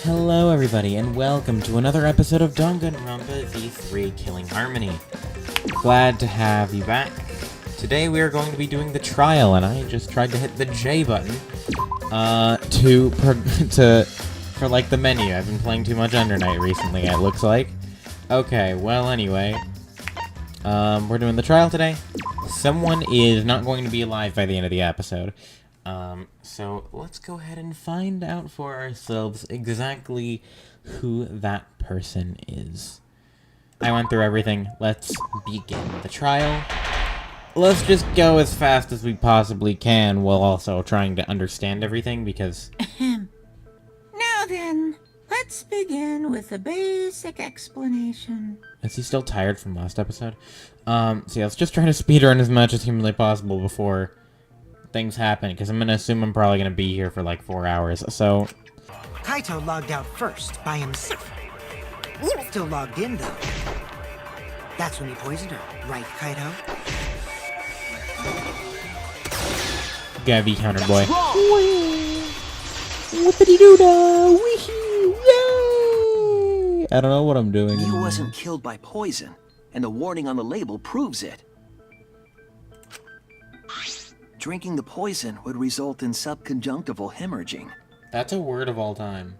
Hello everybody, and welcome to another episode of Danganronpa V3 Killing Harmony. Glad to have you back. Today we are going to be doing the trial, and I just tried to hit the J button for like the menu. I've been playing too much Under Night recently, it looks like. Okay, well anyway, we're doing the trial today. Someone is not going to be alive by the end of the episode. So let's go ahead and find out for ourselves exactly who that person is. I went through everything. Let's begin the trial. Let's just go as fast as we possibly can while also trying to understand everything because... Now then, let's begin with a basic explanation. Is he still tired from last episode? So yeah, let's just try to speedrun as much as humanly possible before things happen, because I'm gonna assume I'm probably gonna be here for like 4 hours, so... Kaito logged out first, by himself. You were still logged in, though. That's when he poisoned her, right, Kaito? Gotta be counter, boy. Whoopity-doo-dah! Wee-hee! Yay! I don't know what I'm doing. He wasn't killed by poison, and the warning on the label proves it. Drinking the poison would result in subconjunctival hemorrhaging. That's a word of all time.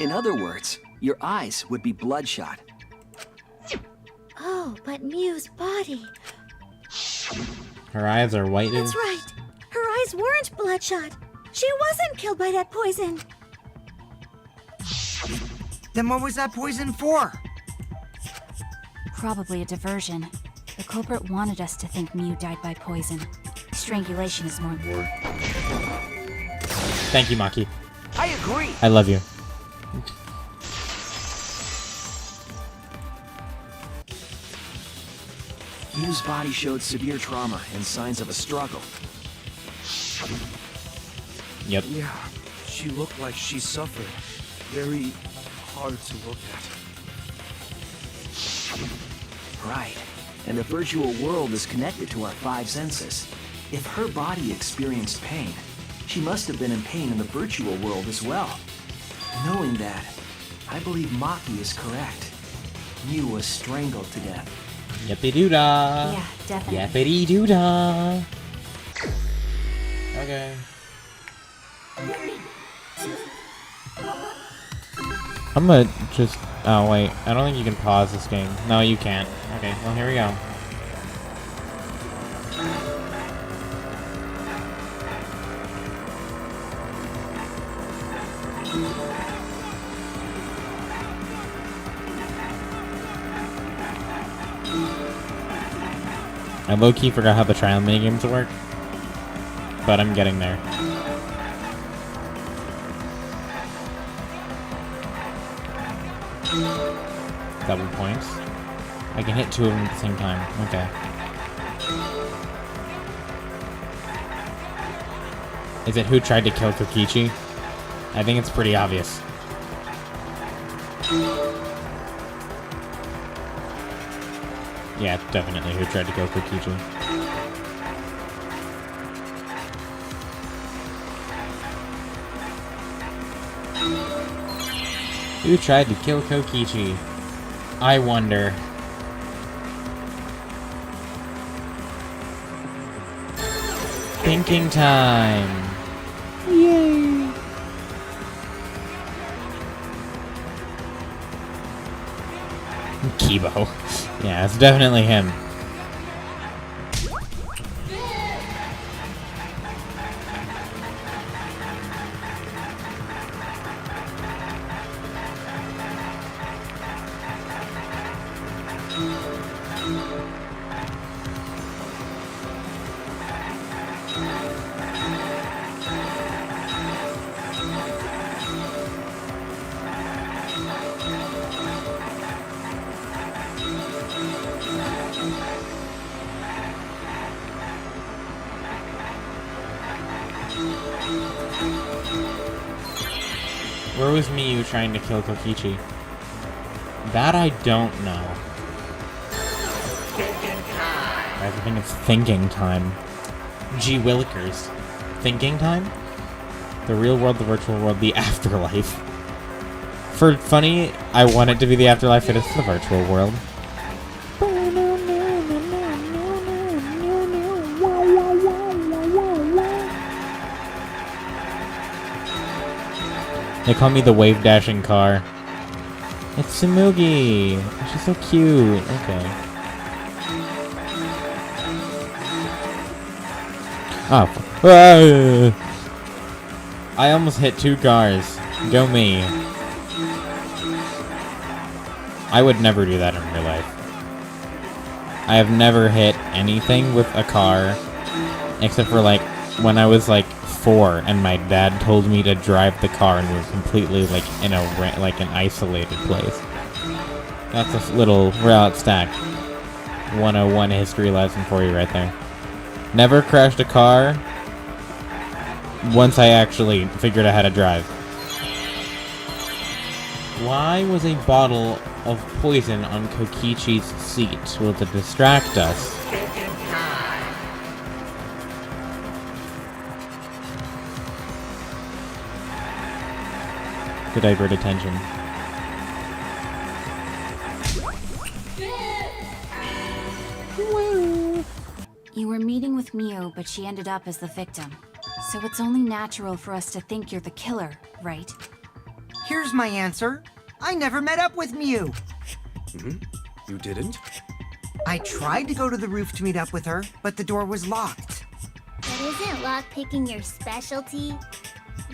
In other words, your eyes would be bloodshot. Oh, but Miu's body. Her eyes are white. That's right. Her eyes weren't bloodshot. She wasn't killed by that poison. Then what was that poison for? Probably a diversion. The culprit wanted us to think Miu died by poison. Strangulation is more important. Thank you, Maki. I agree. I love you. Miu's body showed severe trauma and signs of a struggle. Yep. Yeah, she looked like she suffered. Very hard to look at. Right. And the virtual world is connected to our 5 senses. If her body experienced pain, she must have been in pain in the virtual world as well. Knowing that, I believe Maki is correct. Miu was strangled to death. Yippee-doo-dah! Yeah, definitely. Yippee-doo-dah! Okay. I'm gonna just... Oh, wait. I don't think you can pause this game. No, you can't. Okay, well, here we go. I low-key forgot how the trial minigames work, but I'm getting there. Double points. I can hit 2 of them at the same time. Okay. Is it who tried to kill Kokichi? I think it's pretty obvious. Yeah, definitely who tried to kill Kokichi. Who tried to kill Kokichi? I wonder. Thinking time! Yay! Kibo. Yeah, it's definitely him. Where was Miu trying to kill Kokichi? That I don't know. I think it's thinking time. Gee Willikers. Thinking time? The real world, the virtual world, the afterlife. For funny, I want it to be the afterlife, but it's the virtual world. They call me the wave dashing car. It's Tsumugi. She's so cute. Okay. Oh. I almost hit 2 cars. Go me. I would never do that in real life. I have never hit anything with a car except for like when I was like 4 and my dad told me to drive the car and we were completely like in an isolated place. That's a little route stack 101 history lesson for you right there. Never crashed a car once I actually figured out how to drive. Why was a bottle of poison on Kokichi's seat? Will it distract us? To divert attention. You were meeting with Miu, but she ended up as the victim. So it's only natural for us to think you're the killer, right? Here's my answer. I never met up with Miu. You didn't? I tried to go to the roof to meet up with her, but the door was locked. But isn't lockpicking your specialty?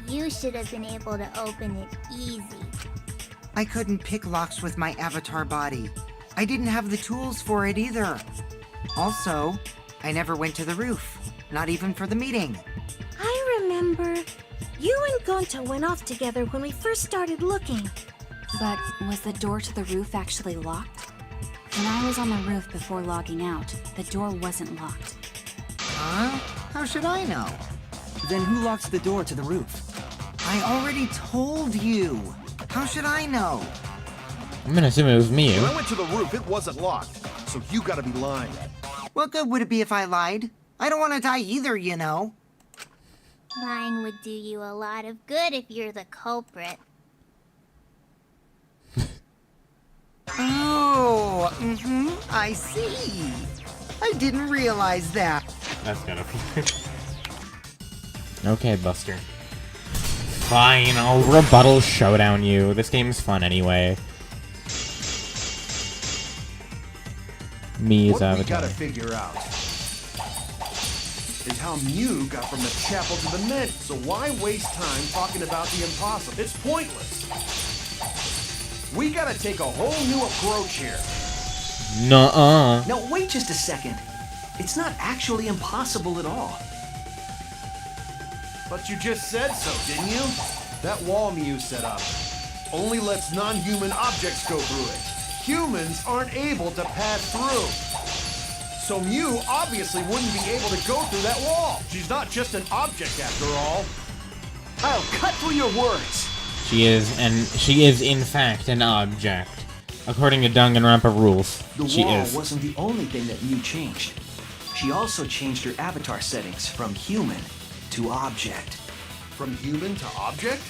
You should have been able to open it easy. I couldn't pick locks with my avatar body. I didn't have the tools for it either. Also, I never went to the roof, not even for the meeting. I remember. You and Gonta went off together when we first started looking. But was the door to the roof actually locked? When I was on the roof before logging out, the door wasn't locked. Huh? How should I know? Then who locked the door to the roof? I already told you. How should I know? I'm gonna assume it was me. When I went to the roof, it wasn't locked. So you gotta be lying. What good would it be if I lied? I don't want to die either, you know. Lying would do you a lot of good if you're the culprit. Oh, I see. I didn't realize that. That's kind of funny. Okay, Buster. Fine, I'll rebuttal showdown you. This game's fun anyway. Me as What we Avatar. gotta figure out is how Mew got from the chapel to the men. So why waste time talking about the impossible? It's pointless. We gotta take a whole new approach here. Nuh-uh. Now, wait just a second. It's not actually impossible at all. But you just said so, didn't you? That wall Mew set up only lets non-human objects go through it. Humans aren't able to pass through. So Mew obviously wouldn't be able to go through that wall. She's not just an object after all. I'll cut through your words. She is in fact an object. According to Danganronpa rules, The she wall is. wasn't the only thing that Mew changed. She also changed her avatar settings from human to object. From human to object?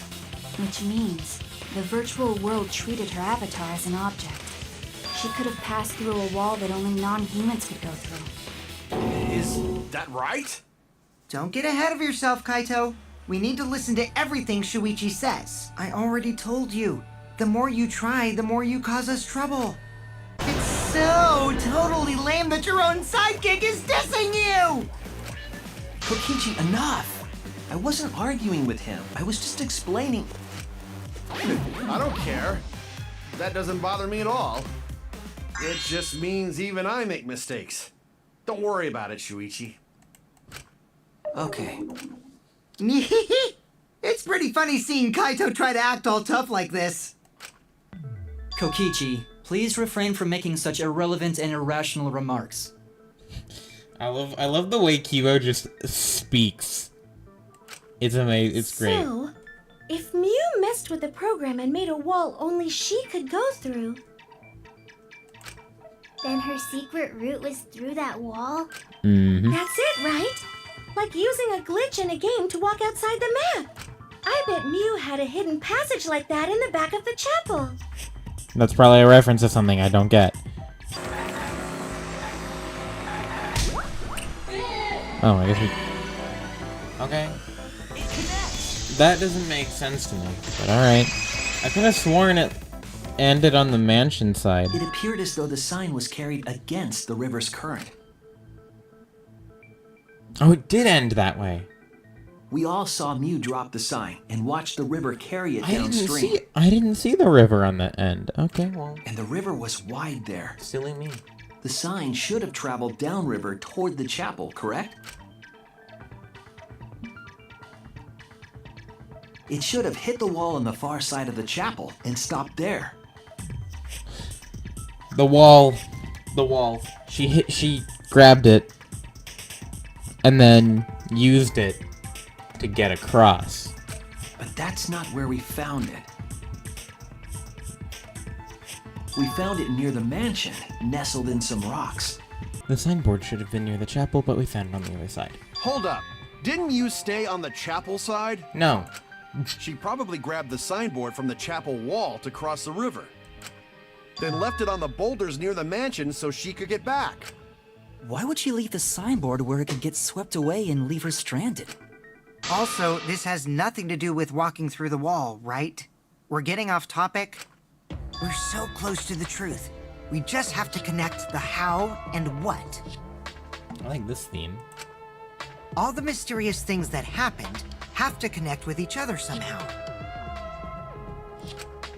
Which means the virtual world treated her avatar as an object. She could have passed through a wall that only non-humans could go through. Is that right? Don't get ahead of yourself, Kaito. We need to listen to everything Shuichi says. I already told you. The more you try, the more you cause us trouble. It's so totally lame that your own sidekick is dissing you! Kokichi, enough! I wasn't arguing with him. I was just explaining. I don't care. That doesn't bother me at all. It just means even I make mistakes. Don't worry about it, Shuichi. Okay. It's pretty funny seeing Kaito try to act all tough like this. Kokichi, please refrain from making such irrelevant and irrational remarks. I love the way Kibo just speaks. It's amazing. It's great. So, if Mew messed with the program and made a wall only she could go through, Then her secret route was through that wall? Mm-hmm. that's it, right? Like using a glitch in a game to walk outside the map. I bet Mew had a hidden passage like that in the back of the chapel. That's probably a reference to something I don't get. Oh, I guess we... Okay. That doesn't make sense to me, but alright. I could have sworn it ended on the mansion side. It appeared as though the sign was carried against the river's current. Oh, it did end that way. We all saw Mew drop the sign and watch the river carry it downstream. I didn't see the river on the end. Okay, well... And the river was wide there. Silly me. The sign should have traveled downriver toward the chapel, correct? It should have hit the wall on the far side of the chapel and stopped there. The wall. She grabbed it and then used it to get across. But that's not where we found it. We found it near the mansion, nestled in some rocks. The signboard should have been near the chapel, but we found it on the other side. Hold up. Didn't you stay on the chapel side? No. She probably grabbed the signboard from the chapel wall to cross the river. Then left it on the boulders near the mansion so she could get back. Why would she leave the signboard where it could get swept away and leave her stranded? Also, this has nothing to do with walking through the wall, right? We're getting off topic. We're so close to the truth. We just have to connect the how and what. I like this theme. All the mysterious things that happened have to connect with each other somehow.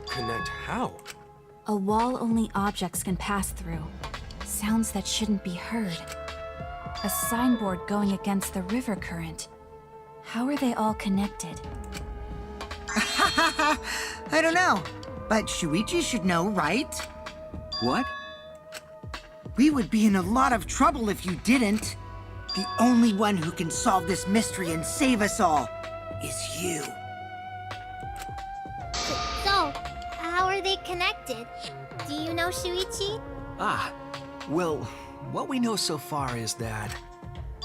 Connect how? A wall only objects can pass through. Sounds that shouldn't be heard. A signboard going against the river current. How are they all connected? I don't know, but Shuichi should know, right? What? We would be in a lot of trouble if you didn't. The only one who can solve this mystery and save us all is you. So, how are they connected? Do you know, Shuichi? Well, what we know so far is that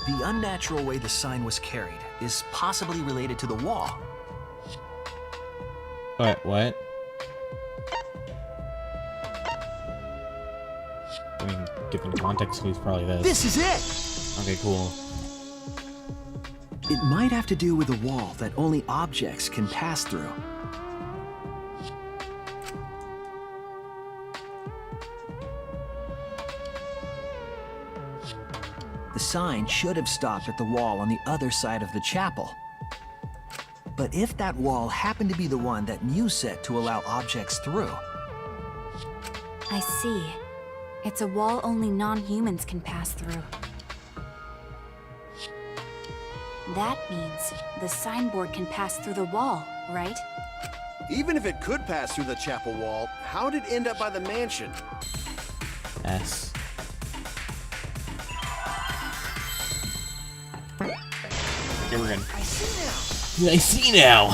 the unnatural way the sign was carried is possibly related to the wall. What? I mean, given context clues, probably this. This is it! Okay, cool. It might have to do with a wall that only objects can pass through. The sign should have stopped at the wall on the other side of the chapel. But if that wall happened to be the one that Mew set to allow objects through... I see. It's a wall only non-humans can pass through. That means the signboard can pass through the wall, right? Even if it could pass through the chapel wall, how did it end up by the mansion? S. Okay, we're good. I see now.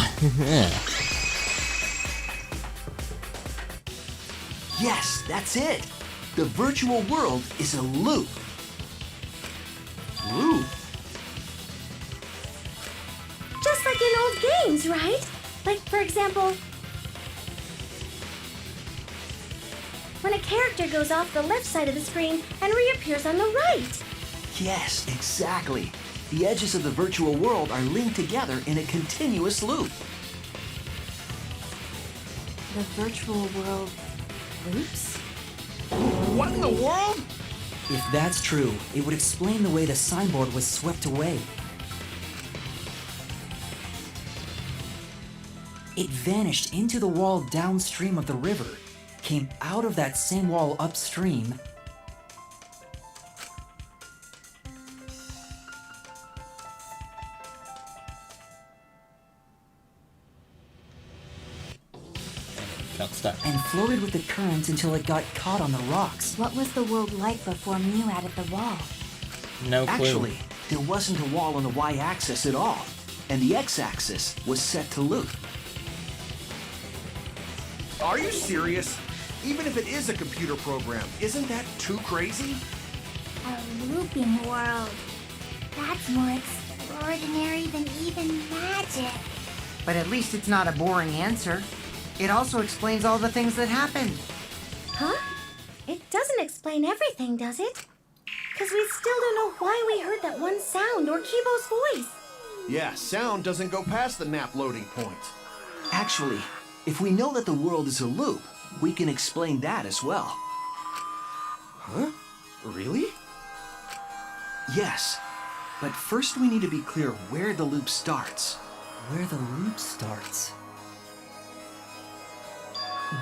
Yes, that's it! The virtual world is a loop. Loop? Just like in old games, right? Like, for example, when a character goes off the left side of the screen and reappears on the right. Yes, exactly. The edges of the virtual world are linked together in a continuous loop. The virtual world loops? What in the world? If that's true, it would explain the way the signboard was swept away. It vanished into the wall downstream of the river, came out of that same wall upstream, Got stuck. and floated with the current until it got caught on the rocks. What was the world like before Mew added the wall? No clue. Actually, there wasn't a wall on the y-axis at all, and the x-axis was set to loop. Are you serious? Even if it is a computer program, isn't that too crazy? A looping world. That's more extraordinary than even magic. But at least it's not a boring answer. It also explains all the things that happened. Huh? It doesn't explain everything, does it? Because we still don't know why we heard that one sound or Kibo's voice. Yeah, sound doesn't go past the map loading point. Actually, if we know that the world is a loop, we can explain that as well. Huh? Really? Yes. But first we need to be clear where the loop starts. Where the loop starts.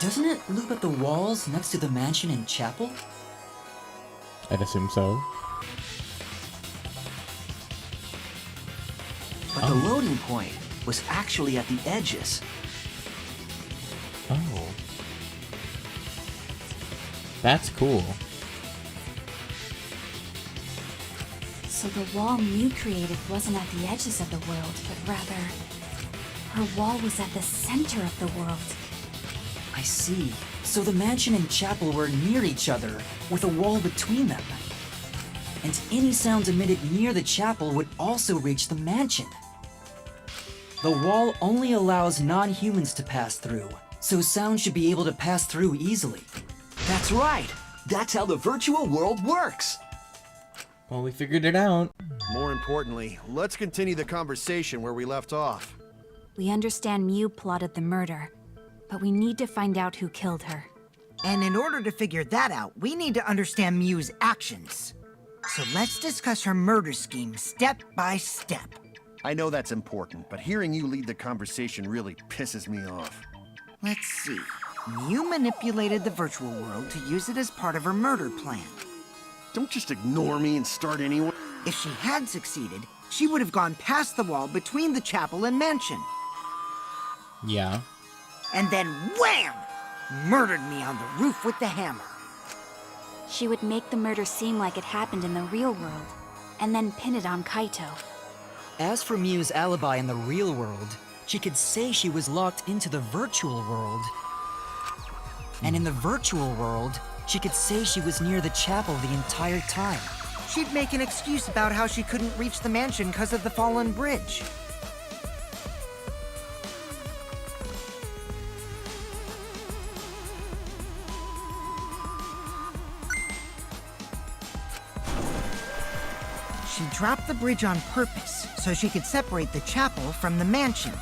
Doesn't it loop at the walls next to the mansion and chapel? I'd assume so. But the loading point was actually at the edges. Oh. That's cool. So the wall Mew created wasn't at the edges of the world, but rather, her wall was at the center of the world. I see. So the mansion and chapel were near each other, with a wall between them. And any sounds emitted near the chapel would also reach the mansion. The wall only allows non-humans to pass through, so sound should be able to pass through easily. That's right. That's how the virtual world works. Well, we figured it out. More importantly, let's continue the conversation where we left off. We understand Mew plotted the murder, but we need to find out who killed her. And in order to figure that out, we need to understand Mew's actions. So let's discuss her murder scheme step by step. I know that's important, but hearing you lead the conversation really pisses me off. Let's see. Mew manipulated the virtual world to use it as part of her murder plan. Don't just ignore me and start anyway. If she had succeeded, she would have gone past the wall between the chapel and mansion. Yeah. And then wham! Murdered me on the roof with the hammer. She would make the murder seem like it happened in the real world, and then pin it on Kaito. As for Mew's alibi in the real world, she could say she was locked into the virtual world. And in the virtual world, she could say she was near the chapel the entire time. She'd make an excuse about how she couldn't reach the mansion because of the fallen bridge. She dropped the bridge on purpose so she could separate the chapel from the mansion.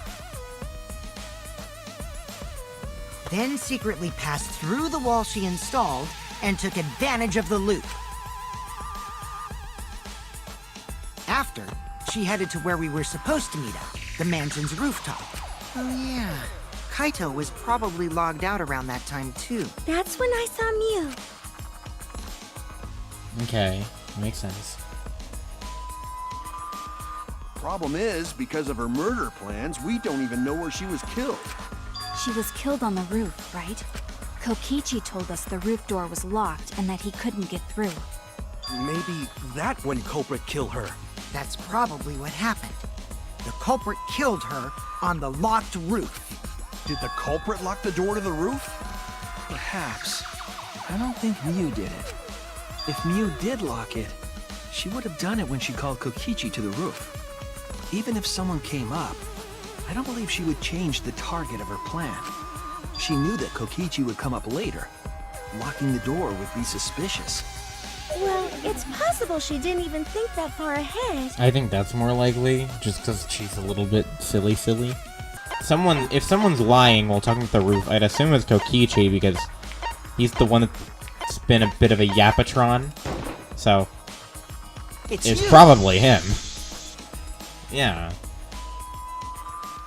Then secretly passed through the wall she installed and took advantage of the loop. After, she headed to where we were supposed to meet up, the mansion's rooftop. Oh yeah, Kaito was probably logged out around that time too. That's when I saw Mew. Okay. Makes sense. Problem is, because of her murder plans, we don't even know where she was killed. She was killed on the roof, right? Kokichi told us the roof door was locked and that he couldn't get through. Maybe that when culprit killed her. That's probably what happened. The culprit killed her on the locked roof. Did the culprit lock the door to the roof? Perhaps. I don't think Mew did it. If Mew did lock it, she would have done it when she called Kokichi to the roof. Even if someone came up, I don't believe she would change the target of her plan. She knew that Kokichi would come up later. Locking the door would be suspicious. Well, it's possible she didn't even think that far ahead. I think that's more likely, just because she's a little bit silly. If someone's lying while talking to the roof, I'd assume it's Kokichi, because he's the one that's been a bit of a yapatron. So, it's probably him. Yeah.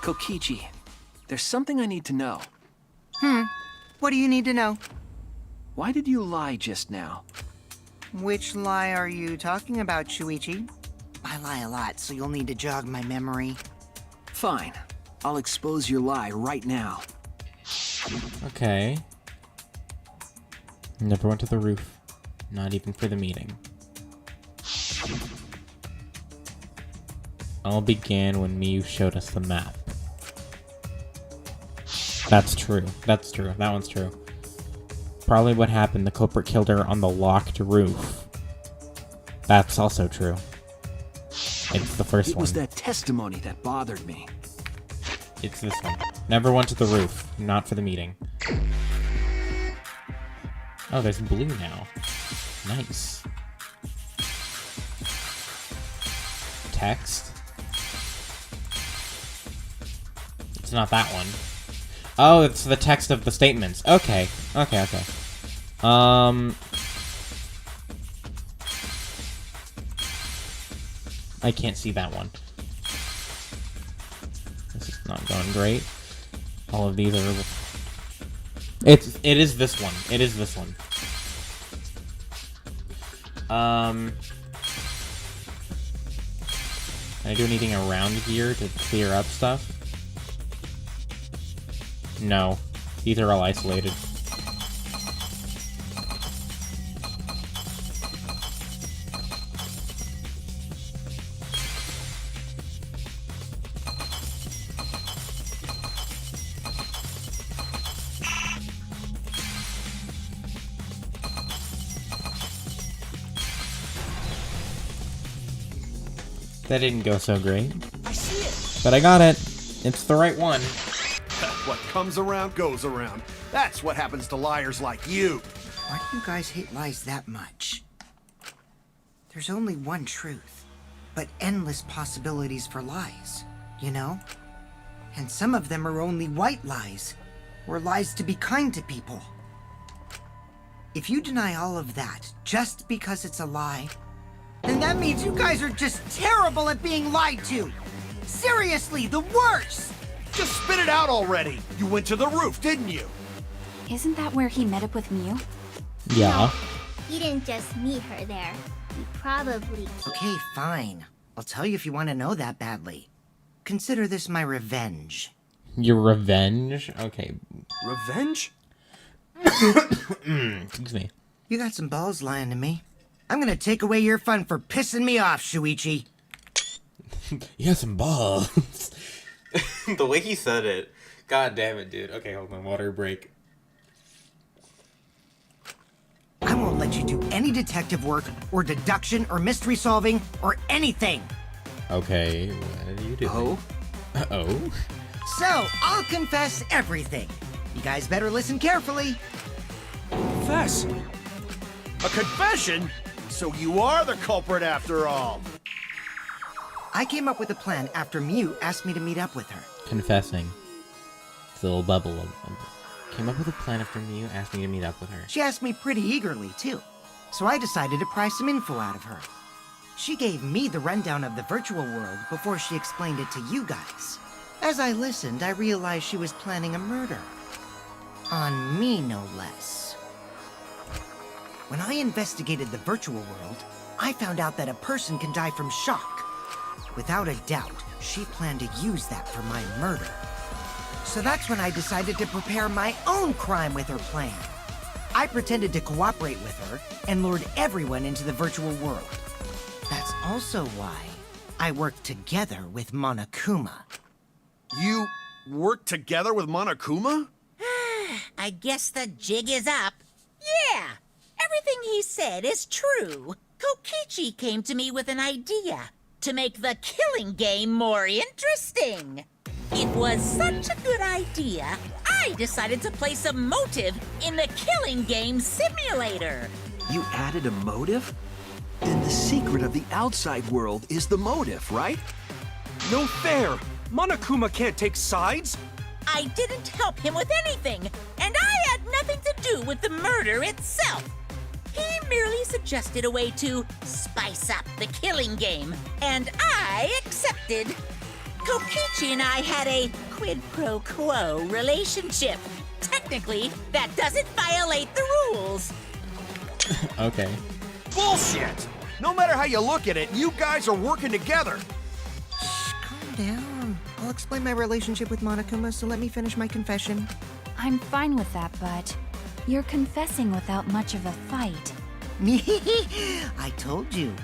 Kokichi, there's something I need to know. What do you need to know? Why did you lie just now? Which lie are you talking about, Shuichi? I lie a lot, so you'll need to jog my memory. Fine. I'll expose your lie right now. Okay. Never went to the roof. Not even for the meeting. All began when Mew showed us the map. That's true. That's true. That one's true. Probably what happened, the culprit killed her on the locked roof. That's also true. It's the first one. It was that testimony that bothered me. It's this one. Never went to the roof. Not for the meeting. Oh, there's blue now. Nice. Text. It's not that one. Oh, it's the text of the statements. Okay. Okay, okay. I can't see that one. This is not going great. All of these are... It is this one. It is this one. Can I do anything around here to clear up stuff? No. These are all isolated. That didn't go so great. I see it. But I got it. It's the right one. What comes around goes around. That's what happens to liars like you. Why do you guys hate lies that much? There's only one truth, but endless possibilities for lies, you know? And some of them are only white lies, or lies to be kind to people. If you deny all of that just because it's a lie, then that means you guys are just terrible at being lied to! Seriously, the worst! Just spit it out already. You went to the roof, didn't you? Isn't that where he met up with Mew? Yeah. He didn't just meet her there. He probably... Okay, fine. I'll tell you if you want to know that badly. Consider this my revenge. Your revenge? Okay. Revenge? Excuse me. You got some balls lying to me. I'm gonna take away your fun for pissing me off, Shuichi. You got some balls. The way he said it. God damn it, dude. Okay, hold on. Water break. I won't let you do any detective work, or deduction, or mystery solving, or anything. Okay, what are you doing? Oh? Uh-oh. So, I'll confess everything. You guys better listen carefully. Confess. A confession? So you are the culprit after all. I came up with a plan after Mew asked me to meet up with her. Confessing. It's a little bubble. Came up with a plan after Mew asked me to meet up with her. She asked me pretty eagerly, too. So I decided to pry some info out of her. She gave me the rundown of the virtual world before she explained it to you guys. As I listened, I realized she was planning a murder. On me, no less. When I investigated the virtual world, I found out that a person can die from shock. Without a doubt, she planned to use that for my murder. So that's when I decided to prepare my own crime with her plan. I pretended to cooperate with her and lured everyone into the virtual world. That's also why I worked together with Monokuma. You worked together with Monokuma? I guess the jig is up. Yeah, everything he said is true. Kokichi came to me with an idea to make the killing game more interesting. It was such a good idea, I decided to place a motive in the killing game simulator. You added a motive? Then the secret of the outside world is the motive, right? No fair! Monokuma can't take sides! I didn't help him with anything, and I had nothing to do with the murder itself. He merely suggested a way to spice up the killing game, and I accepted. Kokichi and I had a quid pro quo relationship. Technically, that doesn't violate the rules. Okay. Bullshit! No matter how you look at it, you guys are working together. Shh, calm down. I'll explain my relationship with Monokuma, so let me finish my confession. I'm fine with that, but you're confessing without much of a fight. I told you.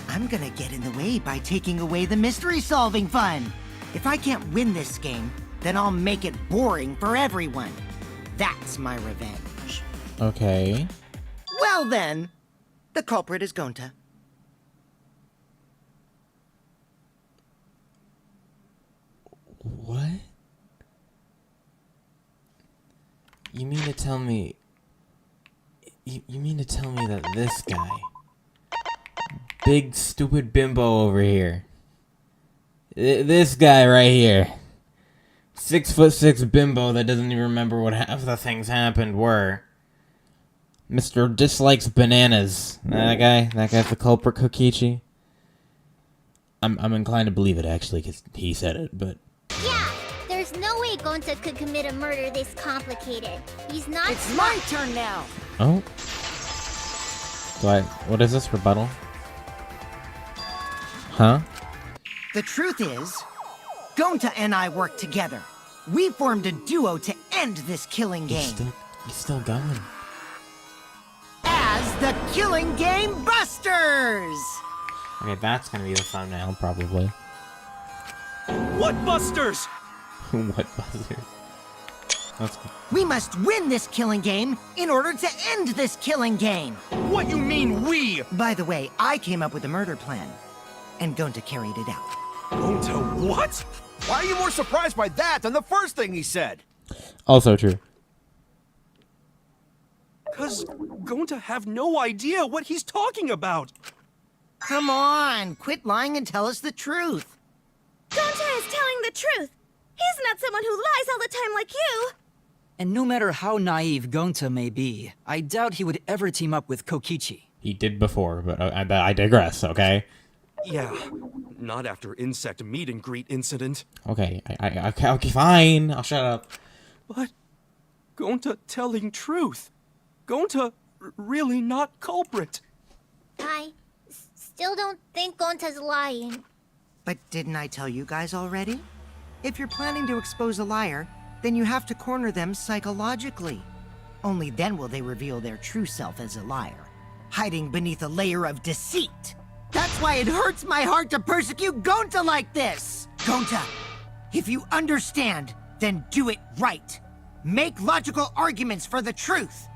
I'm gonna get in the way by taking away the mystery-solving fun. If I can't win this game, then I'll make it boring for everyone. That's my revenge. Okay. Well then, the culprit is Gonta. What? You mean to tell me... You mean to tell me that this guy... Big stupid bimbo over here... This guy right here... 6'6" bimbo that doesn't even remember what half the things happened were... Mr. Dislikes Bananas. That guy's the culprit, Kokichi? I'm inclined to believe it, actually, because he said it, but... Yeah, there's no way Gonta could commit a murder this complicated. He's not It's smart. my turn now! Oh? What is this, rebuttal? Huh? The truth is, Gonta and I worked together. We formed a duo to end this killing game. He's still going. As the Killing Game Busters! Okay, that's gonna be the thumbnail, probably. What busters? What buzzer? That's good. We must win this killing game in order to end this killing game. What you mean, we? By the way, I came up with a murder plan, and Gonta carried it out. Gonta what? Why are you more surprised by that than the first thing he said? Also true. Cause Gonta have no idea what he's talking about. Come on, quit lying and tell us the truth. Gonta is telling the truth. He's not someone who lies all the time like you. And no matter how naive Gonta may be, I doubt he would ever team up with Kokichi. He did before, but I digress, okay? Yeah, not after insect meet and greet incident. Okay, okay, fine. I'll shut up. But Gonta telling truth. Gonta really not culprit. I still don't think Gonta's lying. But didn't I tell you guys already? If you're planning to expose a liar, then you have to corner them psychologically. Only then will they reveal their true self as a liar, hiding beneath a layer of deceit. That's why it hurts my heart to persecute Gonta like this! Gonta, if you understand, then do it right. Make logical arguments for the truth.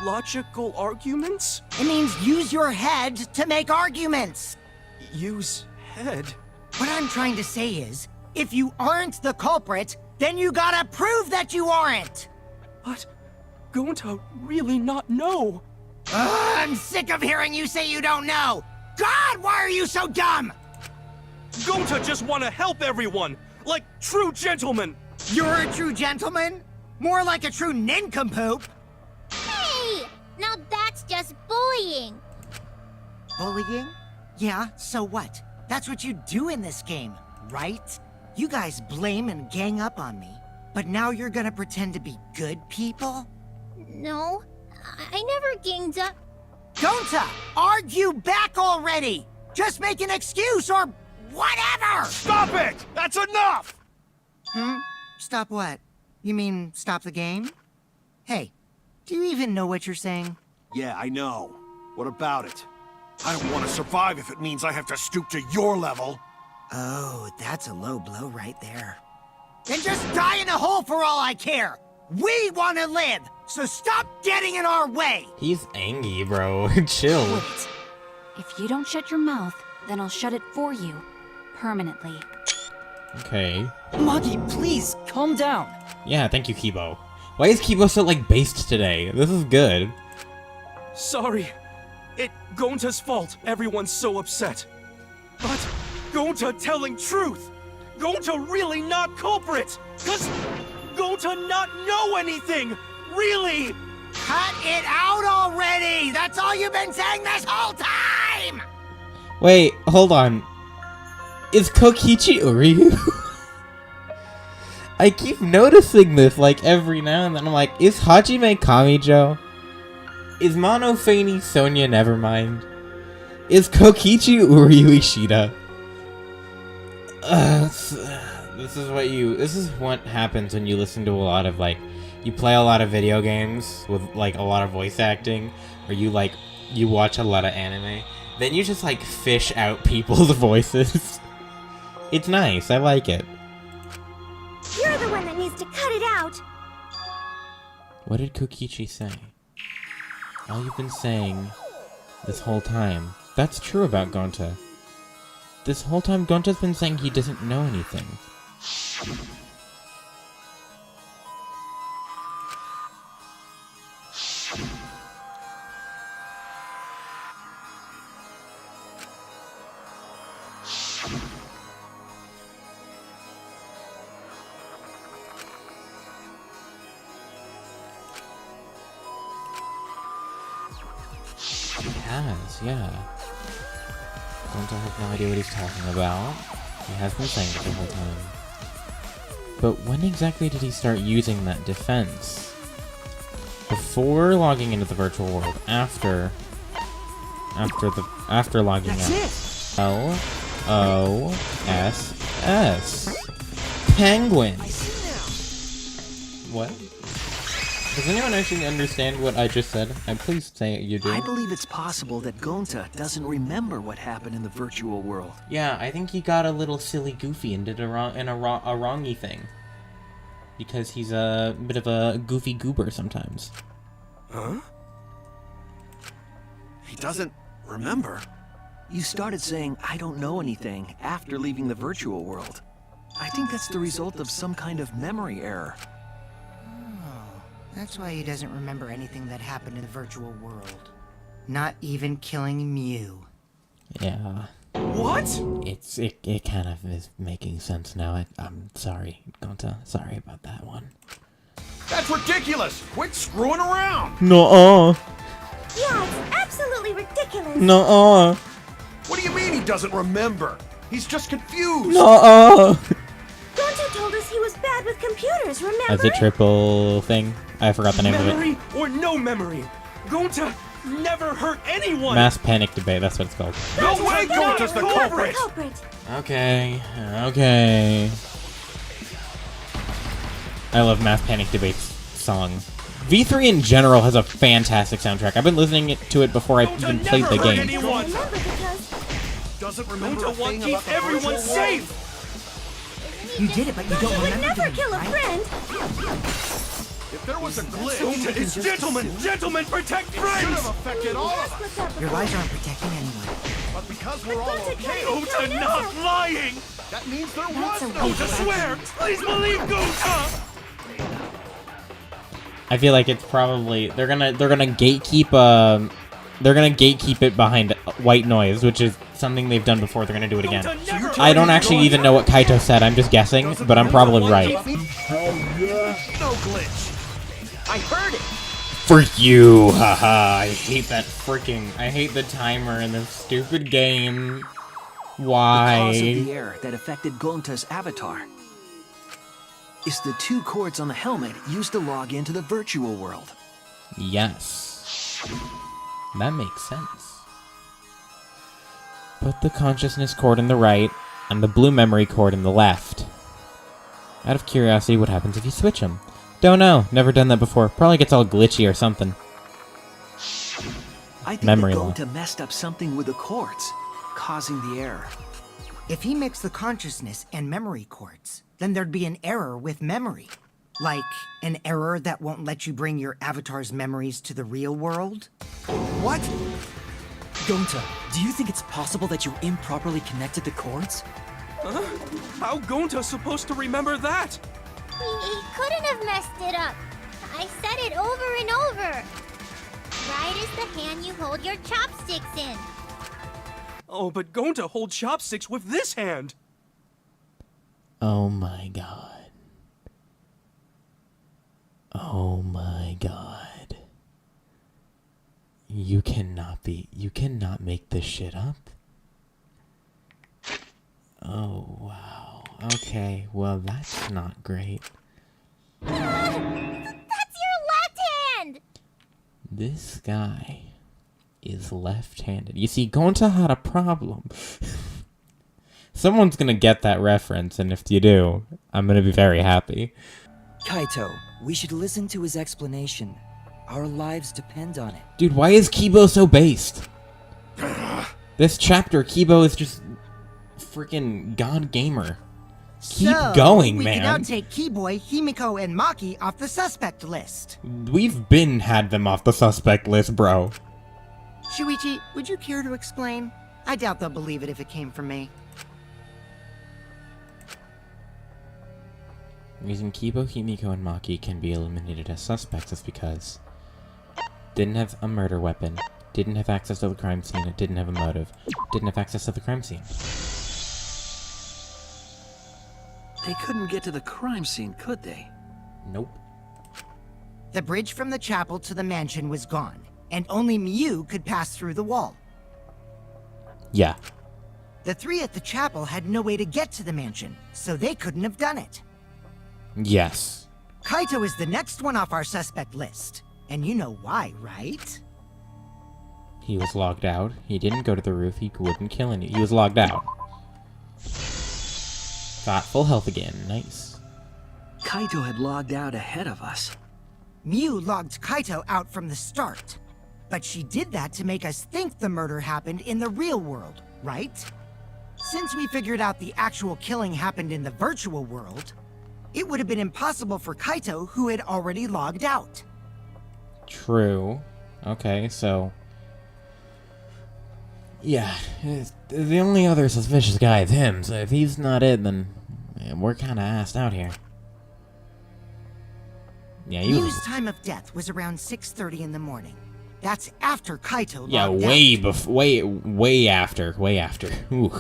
Logical arguments? It means use your head to make arguments. Use head? What I'm trying to say is, if you aren't the culprit, then you gotta prove that you aren't! But Gonta really not know. I'm sick of hearing you say you don't know! God, why are you so dumb? Gonta just want to help everyone, like true gentlemen. You're a true gentleman? More like a true nincompoop. Hey! Now that's just bullying. Bullying? Yeah, so what? That's what you do in this game, right? You guys blame and gang up on me, but now you're gonna pretend to be good people? No, I never ganged up. Gonta, argue back already! Just make an excuse or whatever! Stop it! That's enough! Stop what? You mean stop the game? Hey, do you even know what you're saying? Yeah, I know. What about it? I don't want to survive if it means I have to stoop to your level. Oh, that's a low blow right there. Then just die in a hole for all I care! We want to live, so stop getting in our way! He's angry, bro. Chill. Wait. If you don't shut your mouth, then I'll shut it for you. Permanently. Okay. Magi, please, calm down. Yeah, thank you, Kibo. Why is Kibo so, like, based today? This is good. Sorry. It Gonta's fault everyone's so upset. But Gonta telling truth. Gonta really not culprit. Cause Gonta not know anything. Really. Cut it out already! That's all you've been saying this whole time! Wait, hold on. Is Kokichi Uryu? I keep noticing this, like, every now and then. I'm like, is Hajime Kamijo? Is Monofani Sonia Nevermind? Is Kokichi Uryu Ishida? This is what happens when you listen to a lot of, like, you play a lot of video games with, like, a lot of voice acting, or you watch a lot of anime, then you just, like, fish out people's voices. It's nice, I like it. You're the one that needs to cut it out. What did Kokichi say? All you've been saying this whole time. That's true about Gonta. This whole time Gonta's been saying he doesn't know anything. He has, yeah. Gonta has no idea what he's talking about. He has been saying it the whole time. But when exactly did he start using that defense? Before logging into the virtual world, after logging out. L-O-S-S. Penguin. What? Does anyone actually understand what I just said? And please say you do. I believe it's possible that Gonta doesn't remember what happened in the virtual world. Yeah, I think he got a little silly goofy and did a wrongy thing. Because he's a bit of a goofy goober sometimes. Huh? He doesn't remember. You started saying, I don't know anything, after leaving the virtual world. I think that's the result of some kind of memory error. That's why he doesn't remember anything that happened in the virtual world. Not even killing Mew. Yeah. What? It kind of is making sense now. I'm sorry, Gonta. Sorry about that one. That's ridiculous! Quit screwing around! Nuh-uh. Yeah, it's absolutely ridiculous. Nuh-uh. What do you mean he doesn't remember? He's just confused! Nuh-uh. Gonta told us he was bad with computers, remember? That's a triple thing. I forgot the name of it. Memory or no memory, Gonta never hurt anyone! Mass panic debate, that's what it's called. No way Gonta's the culprit! Okay, okay. I love Mass Panic Debate's song. V3 in general has a fantastic soundtrack. I've been listening to it before I even played the game. Doesn't remember Gonta wants to keep everyone safe! You did it, but you don't You would remember never doing kill it, a right? friend. If there was a glitch, Gonta is gentlemen! Gentlemen, protect should have friends! affected all of us. Your lies aren't protecting anyone. But because we're all okay, Gonta not lying! that means there was That's a no Gonta swear! Please believe Gonta! I feel like it's probably they're gonna gatekeep it behind white noise, which is something they've done before. They're gonna do it again. I don't actually even know what Kaito said. I'm just guessing, but I'm probably right. No glitch. I heard it! For you, haha! I hate that freaking. I hate the timer in this stupid game. The cause of Why? the error that affected Gonta's avatar is the 2 cords on the helmet used to log into the virtual world. Yes. That makes sense. Put the consciousness cord in the right, and the blue memory cord in the left. Out of curiosity, what happens if you switch them? Don't know. Never done that before. Probably gets all glitchy or something. I think Memory that loss. Gonta messed up something with the cords, causing the error. If he mixed the consciousness and memory cords, then there'd be an error with memory. Like, an error that won't let you bring your avatar's memories to the real world? What? Gonta, do you think it's possible that you improperly connected the cords? Huh? How Gonta's supposed to remember that? He couldn't have messed it up. I said it over and over. Right is the hand you hold your chopsticks in. Oh, but Gonta holds chopsticks with this hand! Oh my god. Oh my god. You cannot make this shit up. Oh wow. Okay, well that's not great. That's your left hand! This guy is left-handed. You see, Gonta had a problem. Someone's gonna get that reference, and if you do, I'm gonna be very happy. Kaito, we should listen to his explanation. Our lives depend on it. Dude, why is Kibo so based? This chapter, Kibo is just freaking God Gamer. Keep going, we man. can now take Keyboy, Himiko, and Maki off the suspect list. We've had them off the suspect list, bro. Shuichi, would you care to explain? I doubt they'll believe it if it came from me. The reason Kibo, Himiko, and Maki can be eliminated as suspects is because Didn't have a murder weapon. Didn't have access to the crime scene. It didn't have a motive. Didn't have access to the crime scene. They couldn't get to the crime scene, could they? Nope. The bridge from the chapel to the mansion was gone, and only Mew could pass through the wall. Yeah. The three at the chapel had no way to get to the mansion, so they couldn't have done it. Yes. Kaito is the next one off our suspect list. And you know why, right? He was logged out. He didn't go to the roof. He wouldn't kill any. He was logged out. Got full health again. Nice. Kaito had logged out ahead of us. Mew logged Kaito out from the start. But she did that to make us think the murder happened in the real world, right? Since we figured out the actual killing happened in the virtual world, it would have been impossible for Kaito, who had already logged out. True. Okay, so... yeah, the only other suspicious guy is him, so if he's not it, then we're kinda assed out here. Yeah, he Mew's was... time of death was around 6:30 in the morning. That's after Kaito logged yeah, out. way after. Ooh.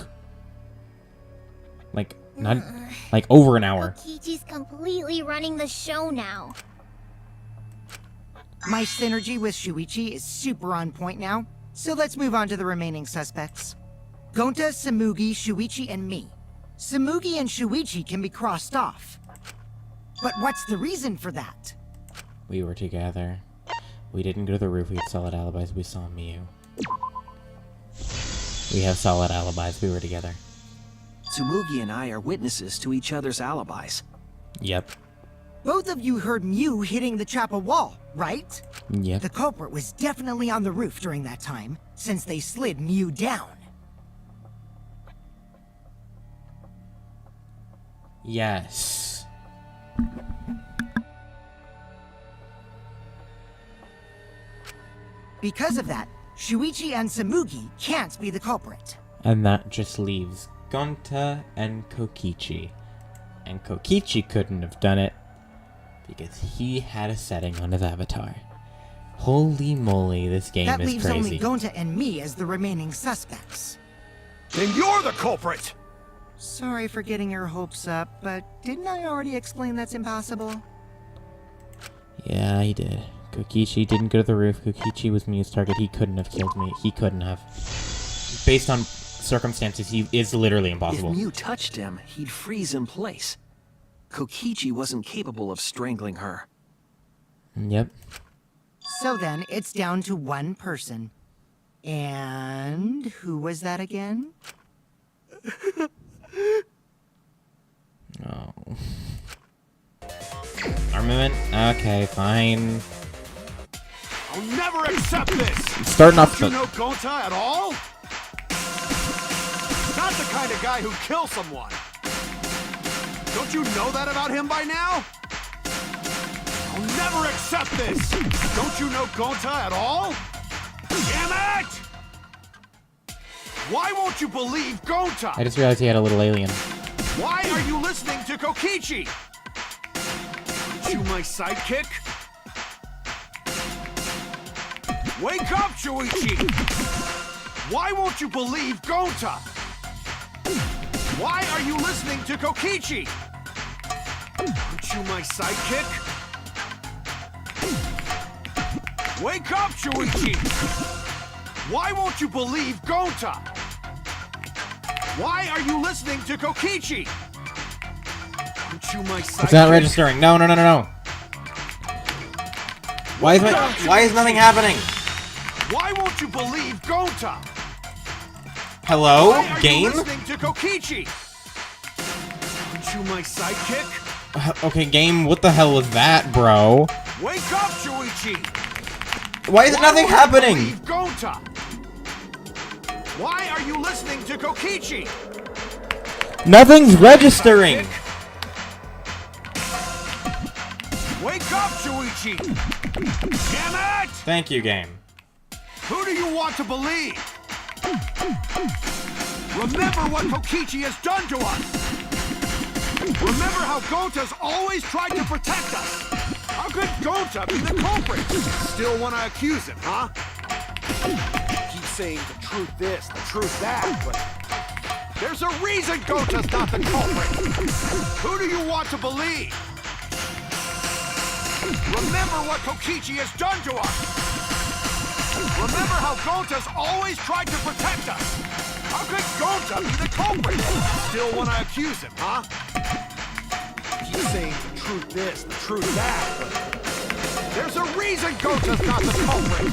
Like, not... like, over an hour. Kokichi's completely running the show now. My synergy with Shuichi is super on point now, so let's move on to the remaining suspects. Gonta, Samugi, Shuichi, and me. Samugi and Shuichi can be crossed off. But what's the reason for that? We were together. We didn't go to the roof. We had solid alibis. We saw Mew. We have solid alibis. We were together. Tsumugi and I are witnesses to each other's alibis. Yep. Both of you heard Mew hitting the chapel wall, right? Yep. The culprit was definitely on the roof during that time, since they slid Mew down. Yes. Because of that, Shuichi and Samugi can't be the culprit. And that just leaves Gonta and Kokichi. And Kokichi couldn't have done it because he had a setting on his avatar. Holy moly, this game That is leaves crazy. only Gonta and me as the remaining suspects. Then you're the culprit! Sorry for getting your hopes up, but didn't I already explain that's impossible? Yeah, he did. Kokichi didn't go to the roof. Kokichi was Mew's target. He couldn't have killed me. He couldn't have. Based on circumstances, he is literally impossible. If Mew touched him, he'd freeze in place. Kokichi wasn't capable of strangling her. Yep. So then, it's down to one person. And who was that again? Oh. Armament? Okay, fine. I'll never accept this! Starting off Don't you know Gonta at all? Not the kind of guy who kills someone. Don't you know that about him by now? I'll never accept this! Don't you know Gonta at all? Damn it! Why won't you believe Gonta? I just realized he had a little alien. Why are you listening to Kokichi? Aren't you my sidekick? Wake up, Shuichi! Why won't you believe Gonta? Why are you listening to Kokichi? Aren't you my sidekick? Wake up, Shuichi! Why won't you believe Gonta? Why are you listening to Kokichi? Aren't you my sidekick? It's not registering. No. Why is nothing happening? Why won't you believe Gonta? Hello? Why are Game? you listening to Kokichi? Aren't you my sidekick? Okay, game, what the hell was that, bro? Wake up, Shuichi! Why is nothing won't you happening? believe Gonta? Why are you listening to Kokichi? Nothing's registering! Wake up, Shuichi! Damn it! Thank you, game. Who do you want to believe? Remember what Kokichi has done to us! Remember how Gonta's always tried to protect us! How could Gonta be the culprit? Still want to accuse him, huh? Keep saying the truth this, the truth that, but there's a reason Gonta's not the culprit. Who do you want to believe? Remember what Kokichi has done to us. Remember how Gonta's always tried to protect us. How could Gonta be the culprit? Still want to accuse him, huh? Keep saying the truth this, the truth that, but there's a reason Gonta's not the culprit.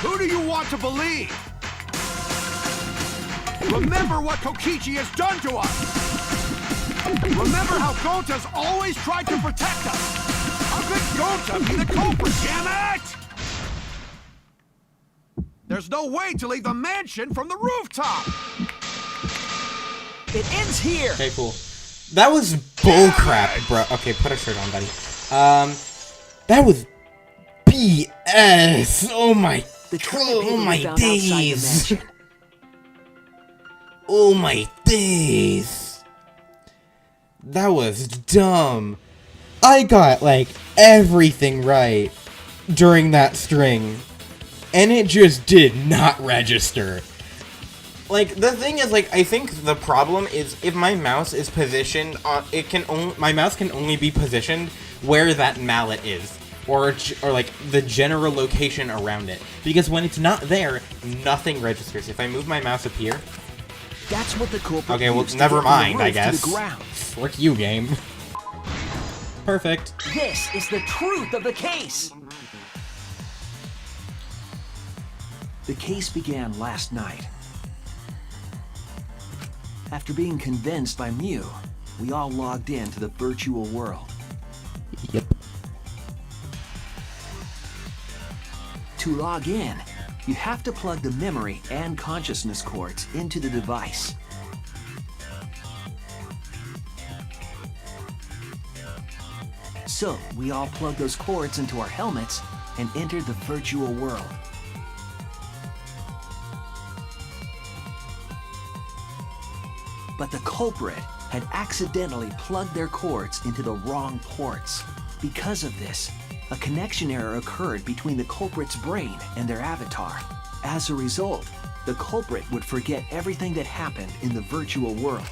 Who do you want to believe? Remember what Kokichi has done to us. Remember how Gonta's always tried to protect us. How could Gonta be the culprit, damn it! There's no way to leave the mansion from the rooftop! It ends here! Okay, cool. That was bullcrap, bro. Okay, put a shirt on, buddy. That was BS. Oh my. Oh my days. Oh my days. That was dumb. I got, like, everything right during that string. And it just did not register. Like, the thing is, like, I think the problem is if my mouse is positioned on, my mouse can only be positioned where that mallet is. Or like, the general location around it. Because when it's not there, nothing registers. If I move my mouse up here... That's what the culprit okay, well, used never to get from the mind, I roof to guess. the ground. Frick you, game. Perfect. This is the truth of the case! The case began last night. After being convinced by Mew, we all logged into the virtual world. Yep. To log in, you have to plug the memory and consciousness cords into the device. So, we all plugged those cords into our helmets and entered the virtual world. But the culprit had accidentally plugged their cords into the wrong ports. Because of this, a connection error occurred between the culprit's brain and their avatar. As a result, the culprit would forget everything that happened in the virtual world.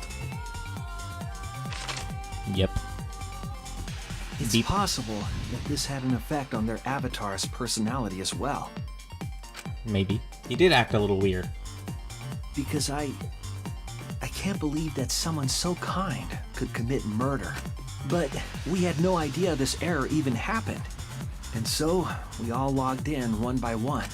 Yep. It's possible that this had an effect on their avatar's personality as well. Maybe. He did act a little weird. Because I can't believe that someone so kind could commit murder. But we had no idea this error even happened. And so, we all logged in one by one.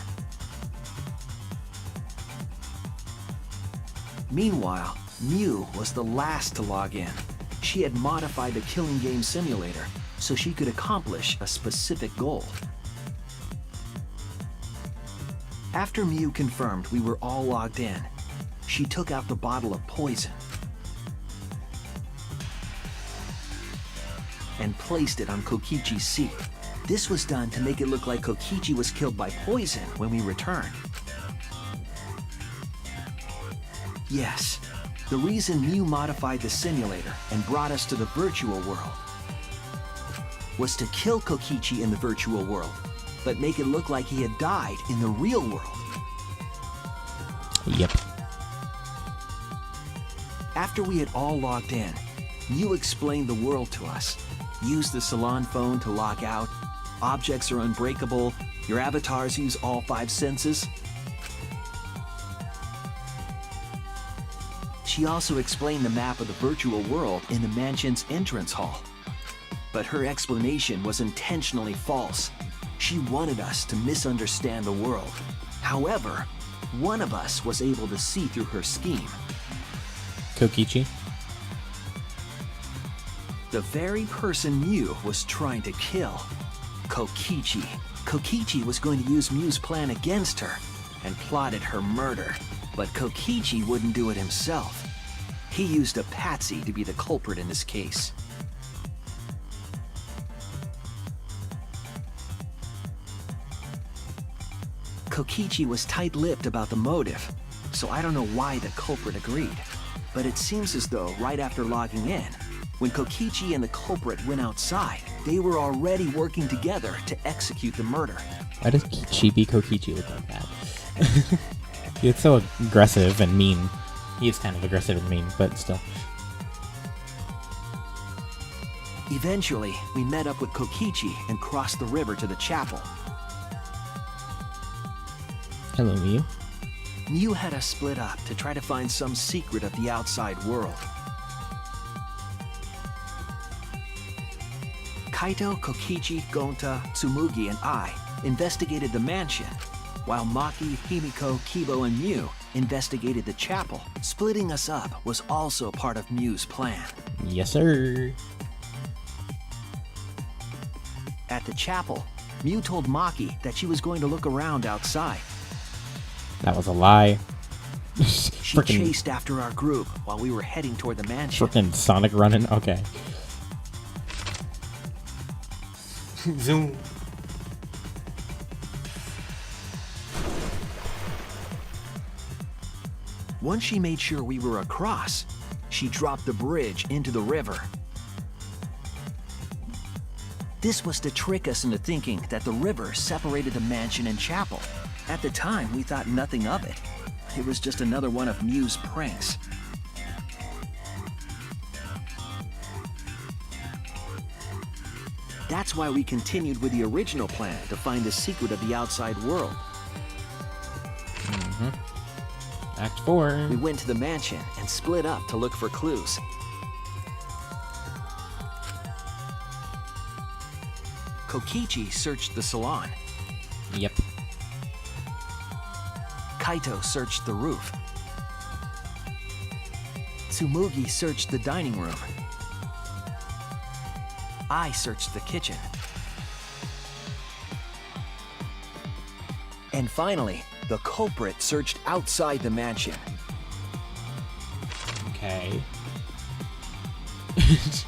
Meanwhile, Mew was the last to log in. She had modified the killing game simulator so she could accomplish a specific goal. After Mew confirmed we were all logged in, she took out the bottle of poison and placed it on Kokichi's seat. This was done to make it look like Kokichi was killed by poison when we returned. Yes, the reason Mew modified the simulator and brought us to the virtual world was to kill Kokichi in the virtual world, but make it look like he had died in the real world. Yep. After we had all logged in, Mew explained the world to us. Use the salon phone to log out. Objects are unbreakable. Your avatars use all 5 senses. She also explained the map of the virtual world in the mansion's entrance hall. But her explanation was intentionally false. She wanted us to misunderstand the world. However, one of us was able to see through her scheme. Kokichi. The very person Mew was trying to kill. Kokichi. Kokichi was going to use Mew's plan against her and plotted her murder. But Kokichi wouldn't do it himself. He used a patsy to be the culprit in this case. Kokichi was tight-lipped about the motive, so I don't know why the culprit agreed. But it seems as though right after logging in, when Kokichi and the culprit went outside, they were already working together to execute the murder. Why does Chibi Kokichi look like that? He's so aggressive and mean. He is kind of aggressive and mean, but still. Eventually, we met up with Kokichi and crossed the river to the chapel. Hello, Miu. Miu had us split up to try to find some secret of the outside world. Kaito, Kokichi, Gonta, Tsumugi, and I investigated the mansion, while Maki, Himiko, Kibo, and Miu investigated the chapel. Splitting us up was also part of Miu's plan. Yes, sir. At the chapel, Miu told Maki that she was going to look around outside. That was a lie. She chased after our group while we were heading toward the mansion. Frickin' Sonic running? Okay. Zoom. Once she made sure we were across, she dropped the bridge into the river. This was to trick us into thinking that the river separated the mansion and chapel. At the time, we thought nothing of it. It was just another one of Miu's pranks. That's why we continued with the original plan to find the secret of the outside world. Act 4. We went to the mansion and split up to look for clues. Kokichi searched the salon. Yep. Kaito searched the roof. Tsumugi searched the dining room. I searched the kitchen. And finally, the culprit searched outside the mansion. Okay.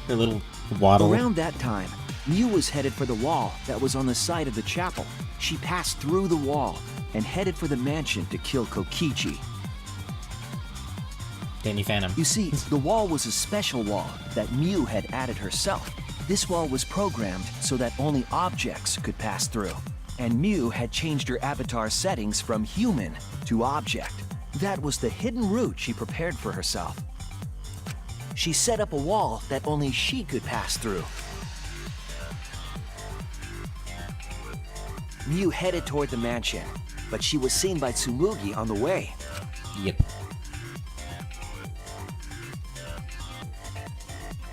Her little waddle. Around that time, Miu was headed for the wall that was on the side of the chapel. She passed through the wall and headed for the mansion to kill Kokichi. Danny Phantom. You see, the wall was a special wall that Miu had added herself. This wall was programmed so that only objects could pass through. And Miu had changed her avatar settings from human to object. That was the hidden route she prepared for herself. She set up a wall that only she could pass through. Miu headed toward the mansion, but she was seen by Tsumugi on the way. Yep.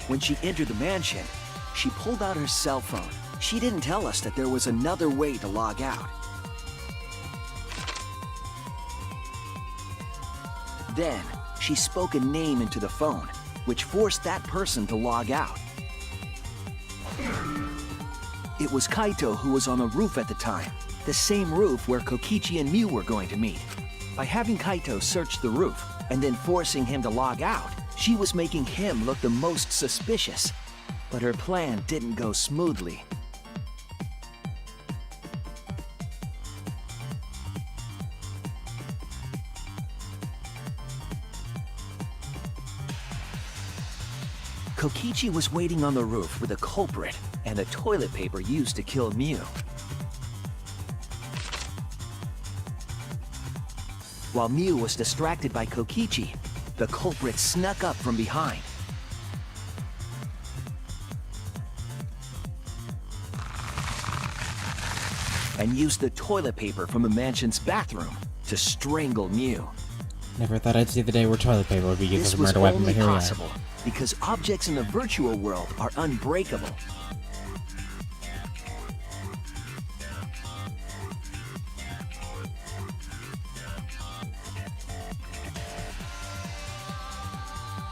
When she entered the mansion, she pulled out her cell phone. She didn't tell us that there was another way to log out. Then, she spoke a name into the phone, which forced that person to log out. It was Kaito who was on the roof at the time, the same roof where Kokichi and Miu were going to meet. By having Kaito search the roof and then forcing him to log out, she was making him look the most suspicious. But her plan didn't go smoothly. Kokichi was waiting on the roof with the culprit and the toilet paper used to kill Miu. While Miu was distracted by Kokichi, the culprit snuck up from behind. And used the toilet paper from the mansion's bathroom to strangle Miu. Never thought I'd see the day where toilet paper would be used as a This was murder weapon, only but here we are. possible because objects in the virtual world are unbreakable.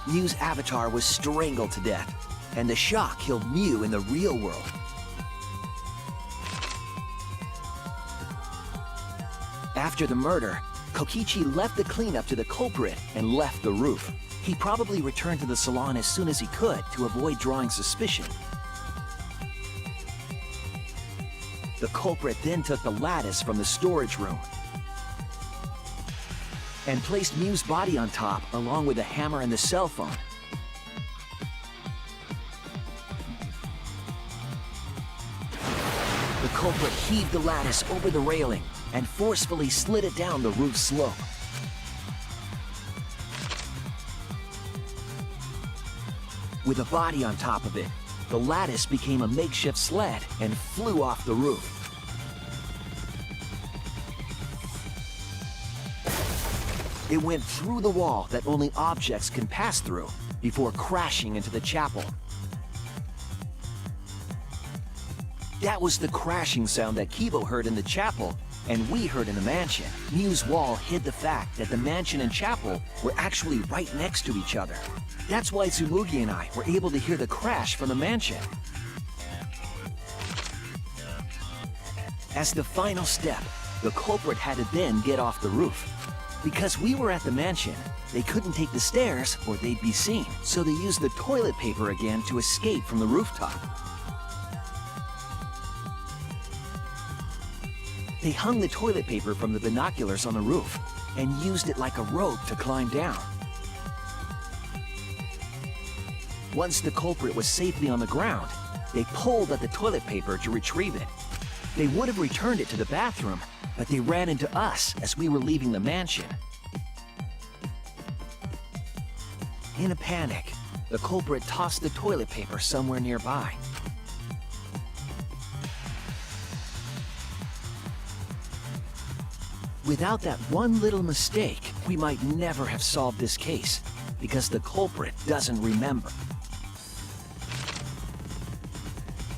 Miu's avatar was strangled to death, and the shock killed Miu in the real world. After the murder, Kokichi left the cleanup to the culprit and left the roof. He probably returned to the salon as soon as he could to avoid drawing suspicion. The culprit then took the lattice from the storage room and placed Miu's body on top along with the hammer and the cell phone. The culprit heaved the lattice over the railing and forcefully slid it down the roof slope. With a body on top of it, the lattice became a makeshift sled and flew off the roof. It went through the wall that only objects can pass through before crashing into the chapel. That was the crashing sound that Kibo heard in the chapel and we heard in the mansion. Mew's wall hid the fact that the mansion and chapel were actually right next to each other. That's why Tsumugi and I were able to hear the crash from the mansion. As the final step, the culprit had to then get off the roof. Because we were at the mansion, they couldn't take the stairs or they'd be seen, so they used the toilet paper again to escape from the rooftop. They hung the toilet paper from the binoculars on the roof and used it like a rope to climb down. Once the culprit was safely on the ground, they pulled at the toilet paper to retrieve it. They would have returned it to the bathroom, but they ran into us as we were leaving the mansion. In a panic, the culprit tossed the toilet paper somewhere nearby. Without that one little mistake, we might never have solved this case, because the culprit doesn't remember.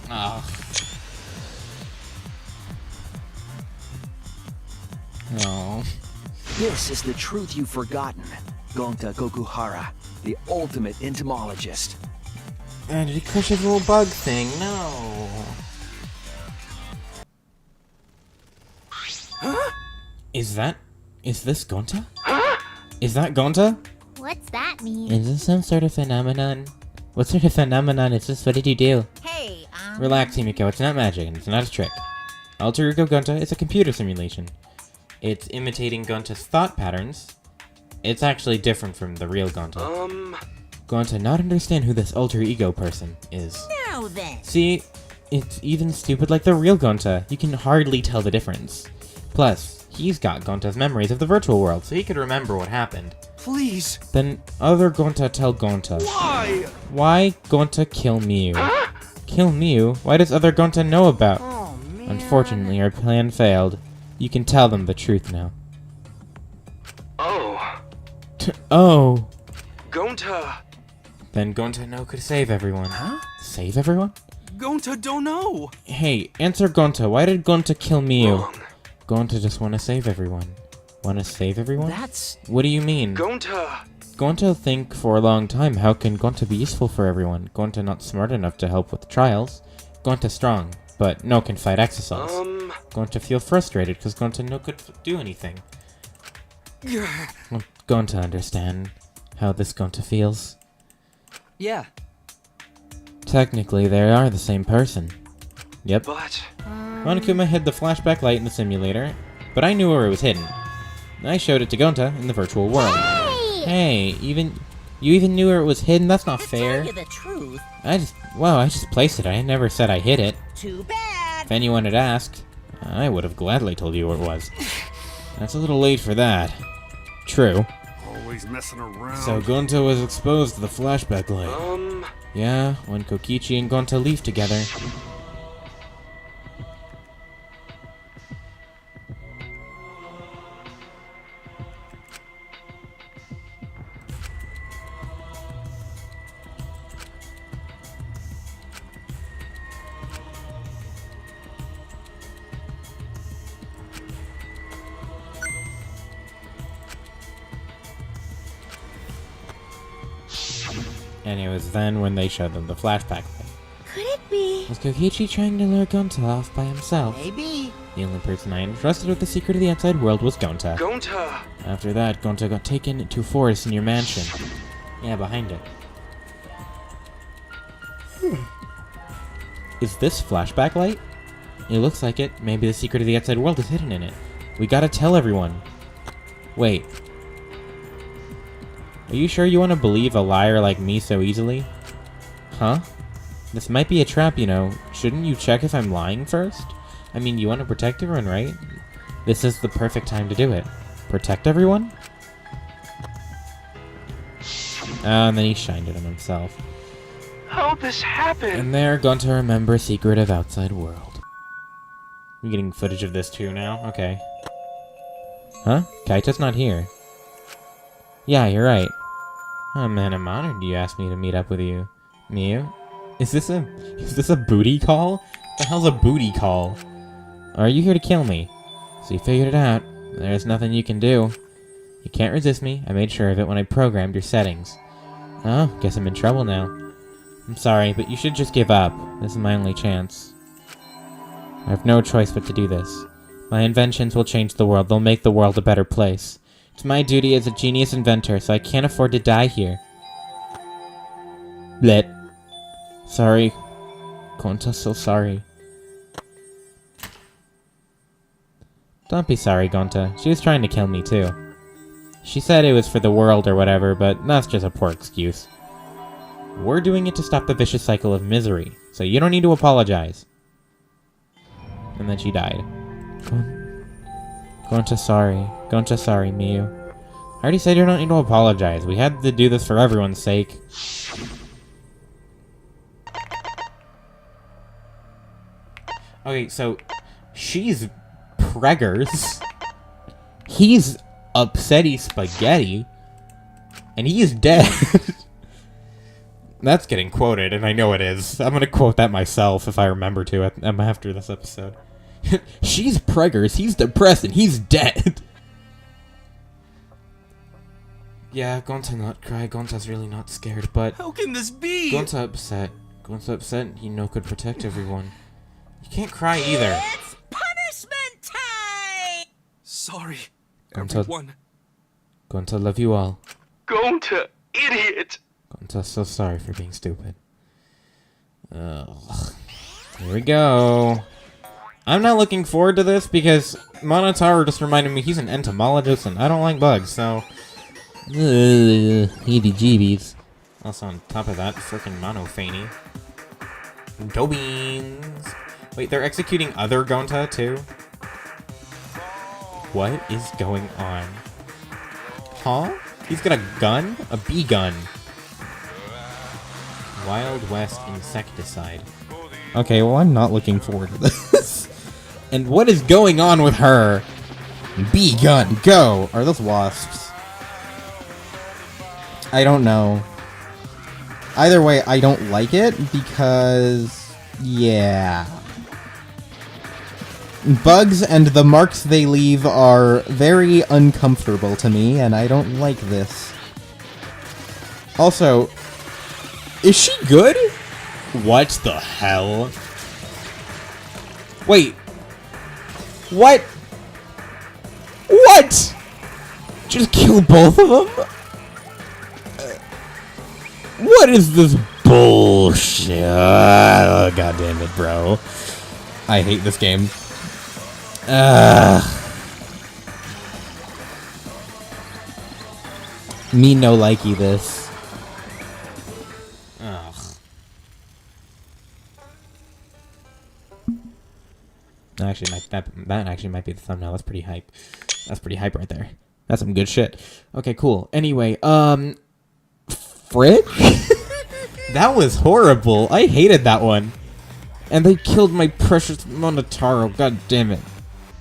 Oh. No. This is the truth you've forgotten, Gonta Gokuhara, the ultimate entomologist. And did he crush his little bug thing? No. Huh? Is this Gonta? Is that Gonta? What's that mean? Is this some sort of phenomenon? What sort of phenomenon is this? What did you do? Hey, Relax, Himiko, it's not magic and it's not a trick. Alter Ego Gonta is a computer simulation. It's imitating Gonta's thought patterns. It's actually different from the real Gonta. Gonta not understand who this alter ego person is. Now then. See, it's even stupid like the real Gonta. You can hardly tell the difference. Plus, he's got Gonta's memories of the virtual world, so he could remember what happened. Please. Then other Gonta tell Gonta. Why? Why Gonta kill Mew? Kill Mew? Why does other Gonta know about? Oh, man. Unfortunately, our plan failed. You can tell them the truth now. Oh. Oh! Gonta. Then Gonta no could save everyone. Huh? Save everyone? Gonta don't know. Hey, answer Gonta. Why did Gonta kill Mew? Wrong. Gonta just want to save everyone. Want to save everyone? That's... What do you mean? Gonta. Gonta think for a long time, how can Gonta be useful for everyone? Gonta not smart enough to help with the trials. Gonta strong, but no can fight exercise. Gonta feel frustrated because Gonta no could do anything. Gonta understand how this Gonta feels. Yeah. Technically, they are the same person. Yep. But... Monokuma hid the flashback light in the simulator, but I knew where it was hidden. I showed it to Gonta in the virtual world. Hey, you even knew where it was hidden? That's not fair. To tell you the truth. I just placed it. I never said I hid it. Too bad. If anyone had asked, I would have gladly told you where it was. That's a little late for that. True. Always messing around. So Gonta was exposed to the flashback light. Yeah, when Kokichi and Gonta leave together. And it was then when they showed them the flashback light. Could it be? Was Kokichi trying to lure Gonta off by himself? Maybe. The only person I entrusted with the secret of the outside world was Gonta. Gonta. After that, Gonta got taken to a forest in your mansion. Yeah, behind it. Is this flashback light? It looks like it. Maybe the secret of the outside world is hidden in it. We gotta tell everyone. Wait. Are you sure you want to believe a liar like me so easily? Huh? This might be a trap, you know. Shouldn't you check if I'm lying first? I mean, you want to protect everyone, right? This is the perfect time to do it. Protect everyone? And then he shined it on himself. How'd this happen? And they're going to remember a secret of outside world. I'm getting footage of this too now? Okay. Huh? Kaito's not here. Yeah, you're right. Oh man, I'm honored you asked me to meet up with you. Miu? Is this a booty call? What the hell's a booty call? Or are you here to kill me? So you figured it out. There's nothing you can do. You can't resist me. I made sure of it when I programmed your settings. Oh, guess I'm in trouble now. I'm sorry, but you should just give up. This is my only chance. I have no choice but to do this. My inventions will change the world. They'll make the world a better place. It's my duty as a genius inventor, so I can't afford to die here. Blech. Sorry. Gonta's so sorry. Don't be sorry, Gonta. She was trying to kill me, too. She said it was for the world or whatever, but that's just a poor excuse. We're doing it to stop the vicious cycle of misery, so you don't need to apologize. And then she died. Gonta sorry. Gonta sorry, Miu. I already said you don't need to apologize. We had to do this for everyone's sake. Okay, so she's preggers. He's upsetty spaghetti. And he's dead. That's getting quoted, and I know it is. I'm gonna quote that myself if I remember to after this episode. She's preggers, he's depressed, and he's dead. Yeah, Gonta not cry. Gonta's really not scared, but... How can this be? Gonta upset. Gonta upset, he could protect everyone. You can't cry either. It's punishment time! Sorry, Gonta, everyone. Gonta, love you all. Gonta, idiot! Gonta's so sorry for being stupid. Ugh. Here we go. I'm not looking forward to this because Monotaro just reminded me he's an entomologist and I don't like bugs, so... heebie-jeebies. Also on top of that, frickin' Monophany. Dough beans! Wait, they're executing other Gonta, too? What is going on? Huh? He's got a gun? A bee gun. Wild West insecticide. Okay, well, I'm not looking forward to this. And what is going on with her? Bee gun, go! Are those wasps? I don't know. Either way, I don't like it because... yeah. Bugs and the marks they leave are very uncomfortable to me, and I don't like this. Also, is she good? What the hell? Wait. What? What? Just kill both of them? What is this bullshit? Oh, God damn it, bro. I hate this game. Me no likey this. Ugh. Actually, that actually might be the thumbnail. That's pretty hype. That's pretty hype right there. That's some good shit. Okay, cool. Anyway, Frick? That was horrible. I hated that one. And they killed my precious Monotaro. God damn it.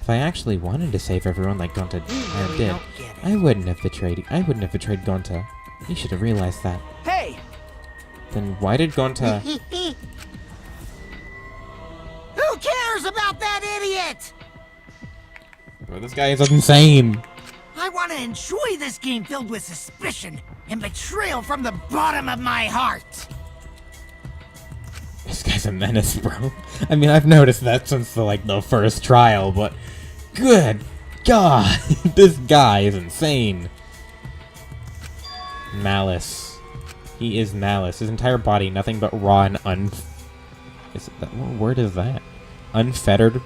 If I actually wanted to save everyone like Gonta did, I wouldn't have betrayed Gonta. You should have realized that. Hey! Then why did Gonta... Who cares about that idiot? Bro, this guy is insane. I want to enjoy this game filled with suspicion and betrayal from the bottom of my heart. This guy's a menace, bro. I mean, I've noticed that since the first trial, but good God, this guy is insane. Malice. He is malice. His entire body, nothing but raw and what word is that? Unfettered?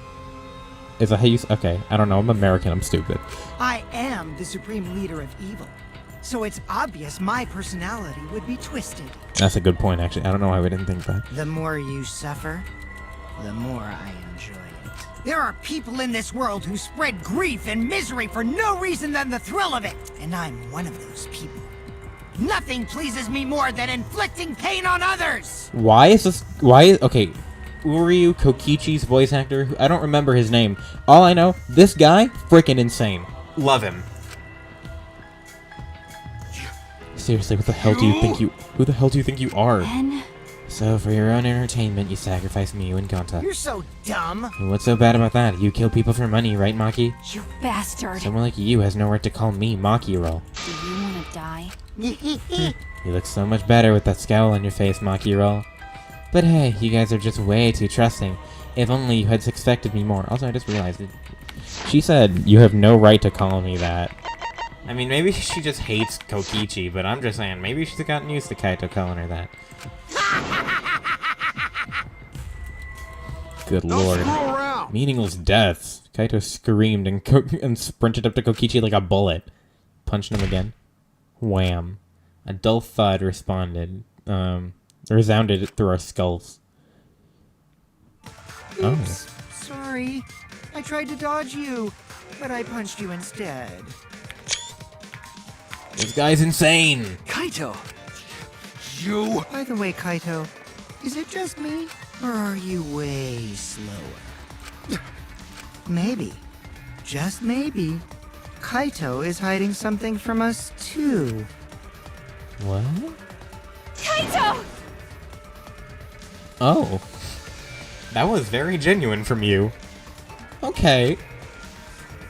Is that how you... okay, I don't know. I'm American. I'm stupid. I am the supreme leader of evil, so it's obvious my personality would be twisted. That's a good point, actually. I don't know why we didn't think that. The more you suffer, the more I enjoy it. There are people in this world who spread grief and misery for no reason than the thrill of it, and I'm one of those people. Nothing pleases me more than inflicting pain on others! Why is this... Okay, Uryu Kokichi's voice actor, I don't remember his name. All I know, this guy, freaking insane. Love him. Seriously, what the hell do you think you... Who the hell do you think you are? Ben? So, for your own entertainment, you sacrifice me, you and Gonta. You're so dumb! And what's so bad about that? You kill people for money, right, Maki? You bastard. Someone like you has no right to call me Maki-roll. Do you want to die? You look so much better with that scowl on your face, Maki-roll. But hey, you guys are just way too trusting. If only you had expected me more. Also, I just realized it. She said, you have no right to call me that. I mean, maybe she just hates Kokichi, but I'm just saying, maybe she's gotten used to Kaito calling her that. Good lord. Meaningless deaths. Kaito screamed and sprinted up to Kokichi like a bullet. Punched him again. Wham. A dull thud resounded through our skulls. Oops, sorry. I tried to dodge you, but I punched you instead. This guy's insane! Kaito! You... By the way, Kaito, is it just me, or are you way slower? Maybe, just maybe, Kaito is hiding something from us too. What? Kaito! Oh. That was very genuine from you. Okay.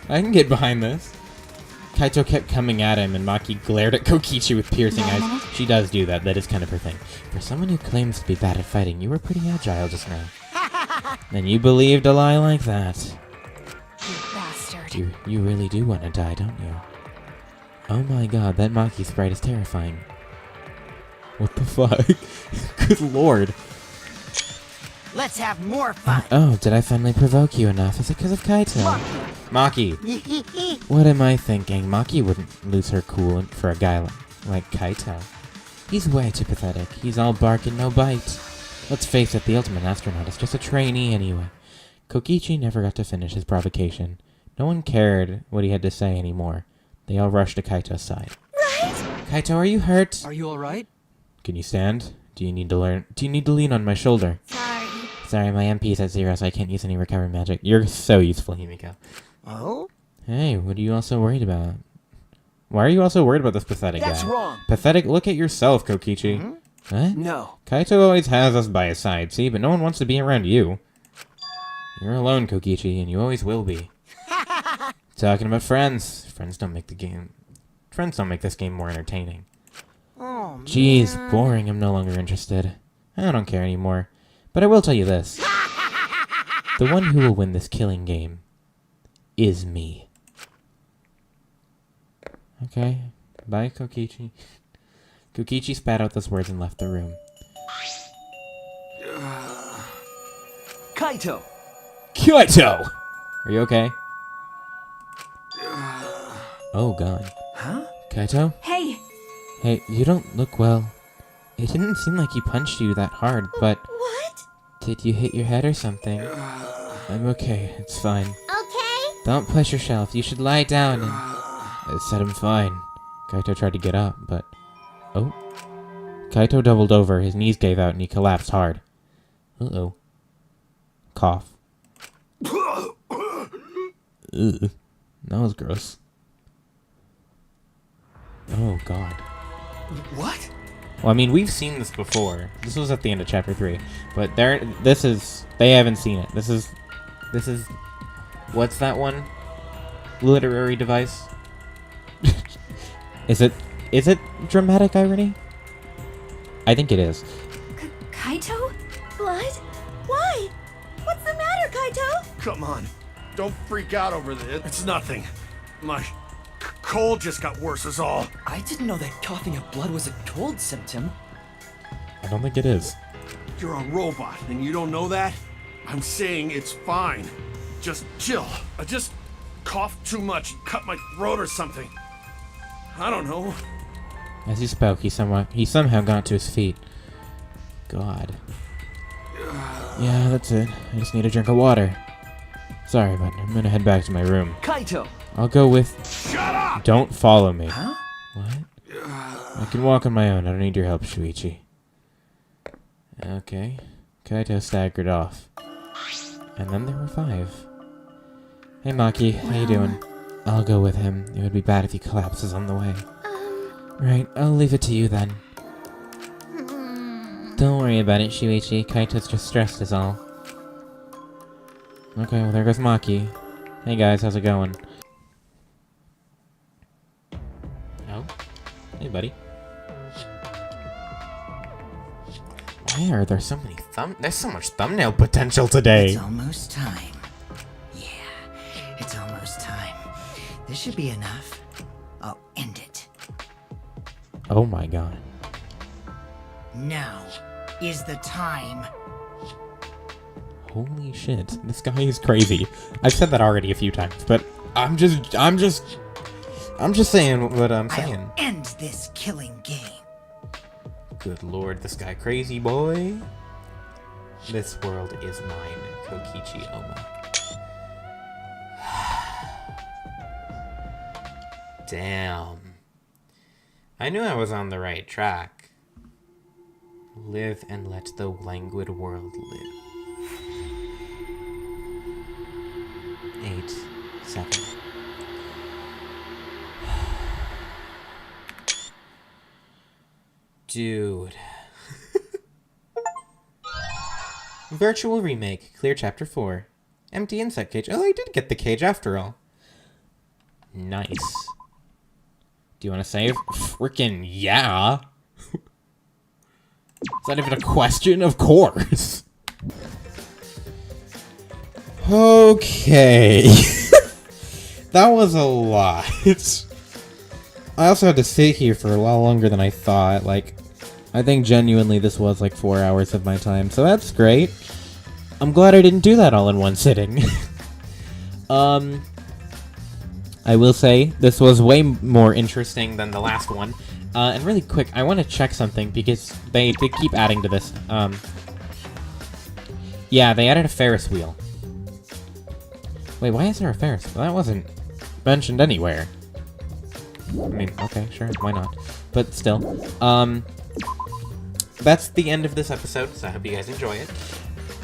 I can get behind this. Kaito kept coming at him, and Maki glared at Kokichi with piercing eyes. She does do that. That is kind of her thing. For someone who claims to be bad at fighting, you were pretty agile just now. And you believed a lie like that. You bastard. You really do want to die, don't you? Oh my god, that Maki sprite is terrifying. What the fuck? Good lord. Let's have more fun. Oh, did I finally provoke you enough? Is it because of Kaito? Maki! What am I thinking? Maki wouldn't lose her cool for a guy like Kaito. He's way too pathetic. He's all bark and no bite. Let's face it, the ultimate astronaut is just a trainee anyway. Kokichi never got to finish his provocation. No one cared what he had to say anymore. They all rushed to Kaito's side. Right? Kaito, are you hurt? Are you alright? Can you stand? Do you need to lean on my shoulder? Sorry, my MP's at 0, so I can't use any recovery magic. You're so useful, Himiko. Oh? Hey, what are you all so worried about? Why are you all so worried about this pathetic guy? That's wrong. Pathetic? Look at yourself, Kokichi. What? No. Kaito always has us by his side, see? But no one wants to be around you. You're alone, Kokichi, and you always will be. Talking about friends. Friends don't make this game more entertaining. Oh, man. Jeez, boring. I'm no longer interested. I don't care anymore. But I will tell you this. The one who will win this killing game is me. Okay. Bye, Kokichi. Kokichi spat out those words and left the room. Kaito! Kaito! Are you okay? Oh, God. Huh? Kaito? Hey! Hey, you don't look well. It didn't seem like he punched you that hard, but... What? Did you hit your head or something? I'm okay. It's fine. Okay? Don't push yourself. You should lie down and... I said I'm fine. Kaito tried to get up, but... Oh. Kaito doubled over, his knees gave out, and he collapsed hard. Uh-oh. Cough. Ugh. That was gross. Oh, God. What? Well, I mean, we've seen this before. This was at the end of Chapter 3. But they haven't seen it. This is... What's that one? Literary device? Is it dramatic irony? I think it is. Kaito? Blood? Why? What's the matter, Kaito? Come on. Don't freak out over this. It's nothing. My cold just got worse is all. I didn't know that coughing up blood was a cold symptom. I don't think it is. You're a robot and you don't know that? I'm saying it's fine. Just chill. I just coughed too much, cut my throat or something. I don't know. As he spoke, he somehow got to his feet. God. Yeah, that's it. I just need a drink of water. Sorry, but I'm gonna head back to my room. Kaito! I'll go with... Shut up! Don't follow me. Huh? What? I can walk on my own. I don't need your help, Shuichi. Okay. Kaito staggered off. And then there were 5. Hey, Maki. How you doing? I'll go with him. It would be bad if he collapses on the way. Right. I'll leave it to you then. Don't worry about it, Shuichi. Kaito's just stressed is all. Okay, well there goes Maki. Hey guys, how's it going? Oh? Hey buddy. Why are there so many there's so much thumbnail potential today? It's almost time. Yeah, it's almost time. This should be enough. I'll end it. Oh my god. Now is the time. Holy shit, this guy is crazy. I've said that already a few times, but I'm just saying what I'm saying. I'll end this killing game. Good lord, this guy crazy boy. This world is mine, Kokichi Oma. Damn. I knew I was on the right track. Live and let the languid world live. 8, 7. Dude. Virtual remake. Clear chapter 4. Empty insect cage. Oh, I did get the cage after all. Nice. Do you want to save? Frickin' yeah. Is that even a question? Of course. Okay. That was a lot. I also had to sit here for a lot longer than I thought. Like, I think genuinely this was like 4 hours of my time, so that's great. I'm glad I didn't do that all in one sitting. I will say, this was way more interesting than the last one. And really quick, I want to check something, because they keep adding to this. Yeah, they added a Ferris wheel. Wait, why is there a Ferris wheel? That wasn't mentioned anywhere. I mean, okay, sure, why not? But still. That's the end of this episode, so I hope you guys enjoy it.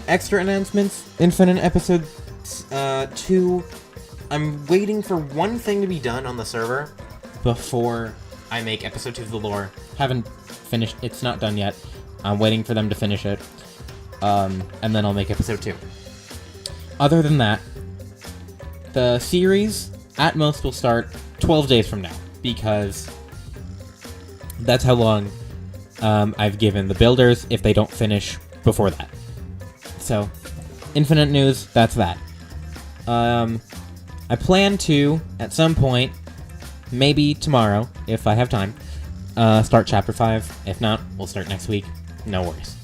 Extra announcements, Infinite Episode 2. I'm waiting for one thing to be done on the server before I make Episode 2 of the lore. Haven't finished, it's not done yet. I'm waiting for them to finish it. And then I'll make Episode 2. Other than that, the series, at most, will start 12 days from now, because that's how long I've given the builders if they don't finish before that. So, Infinite News, that's that. I plan to, at some point, maybe tomorrow, if I have time, start Chapter 5. If not, we'll start next week. No worries.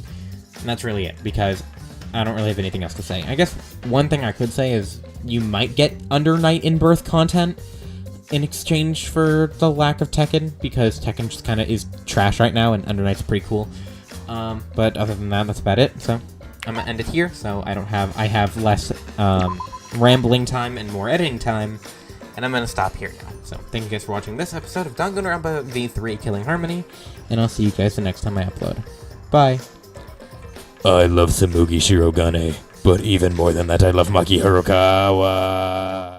And that's really it, because I don't really have anything else to say. I guess one thing I could say is you might get Under Night in Birth content in exchange for the lack of Tekken, because Tekken just kind of is trash right now, and Under Night's pretty cool. But other than that, that's about it. So I'm gonna end it here, so I have less rambling time and more editing time, and I'm gonna stop here now. So thank you guys for watching this episode of Danganronpa V3 Killing Harmony, and I'll see you guys the next time I upload. Bye! I love Samugi Shirogane, but even more than that, I love Maki Harukawa!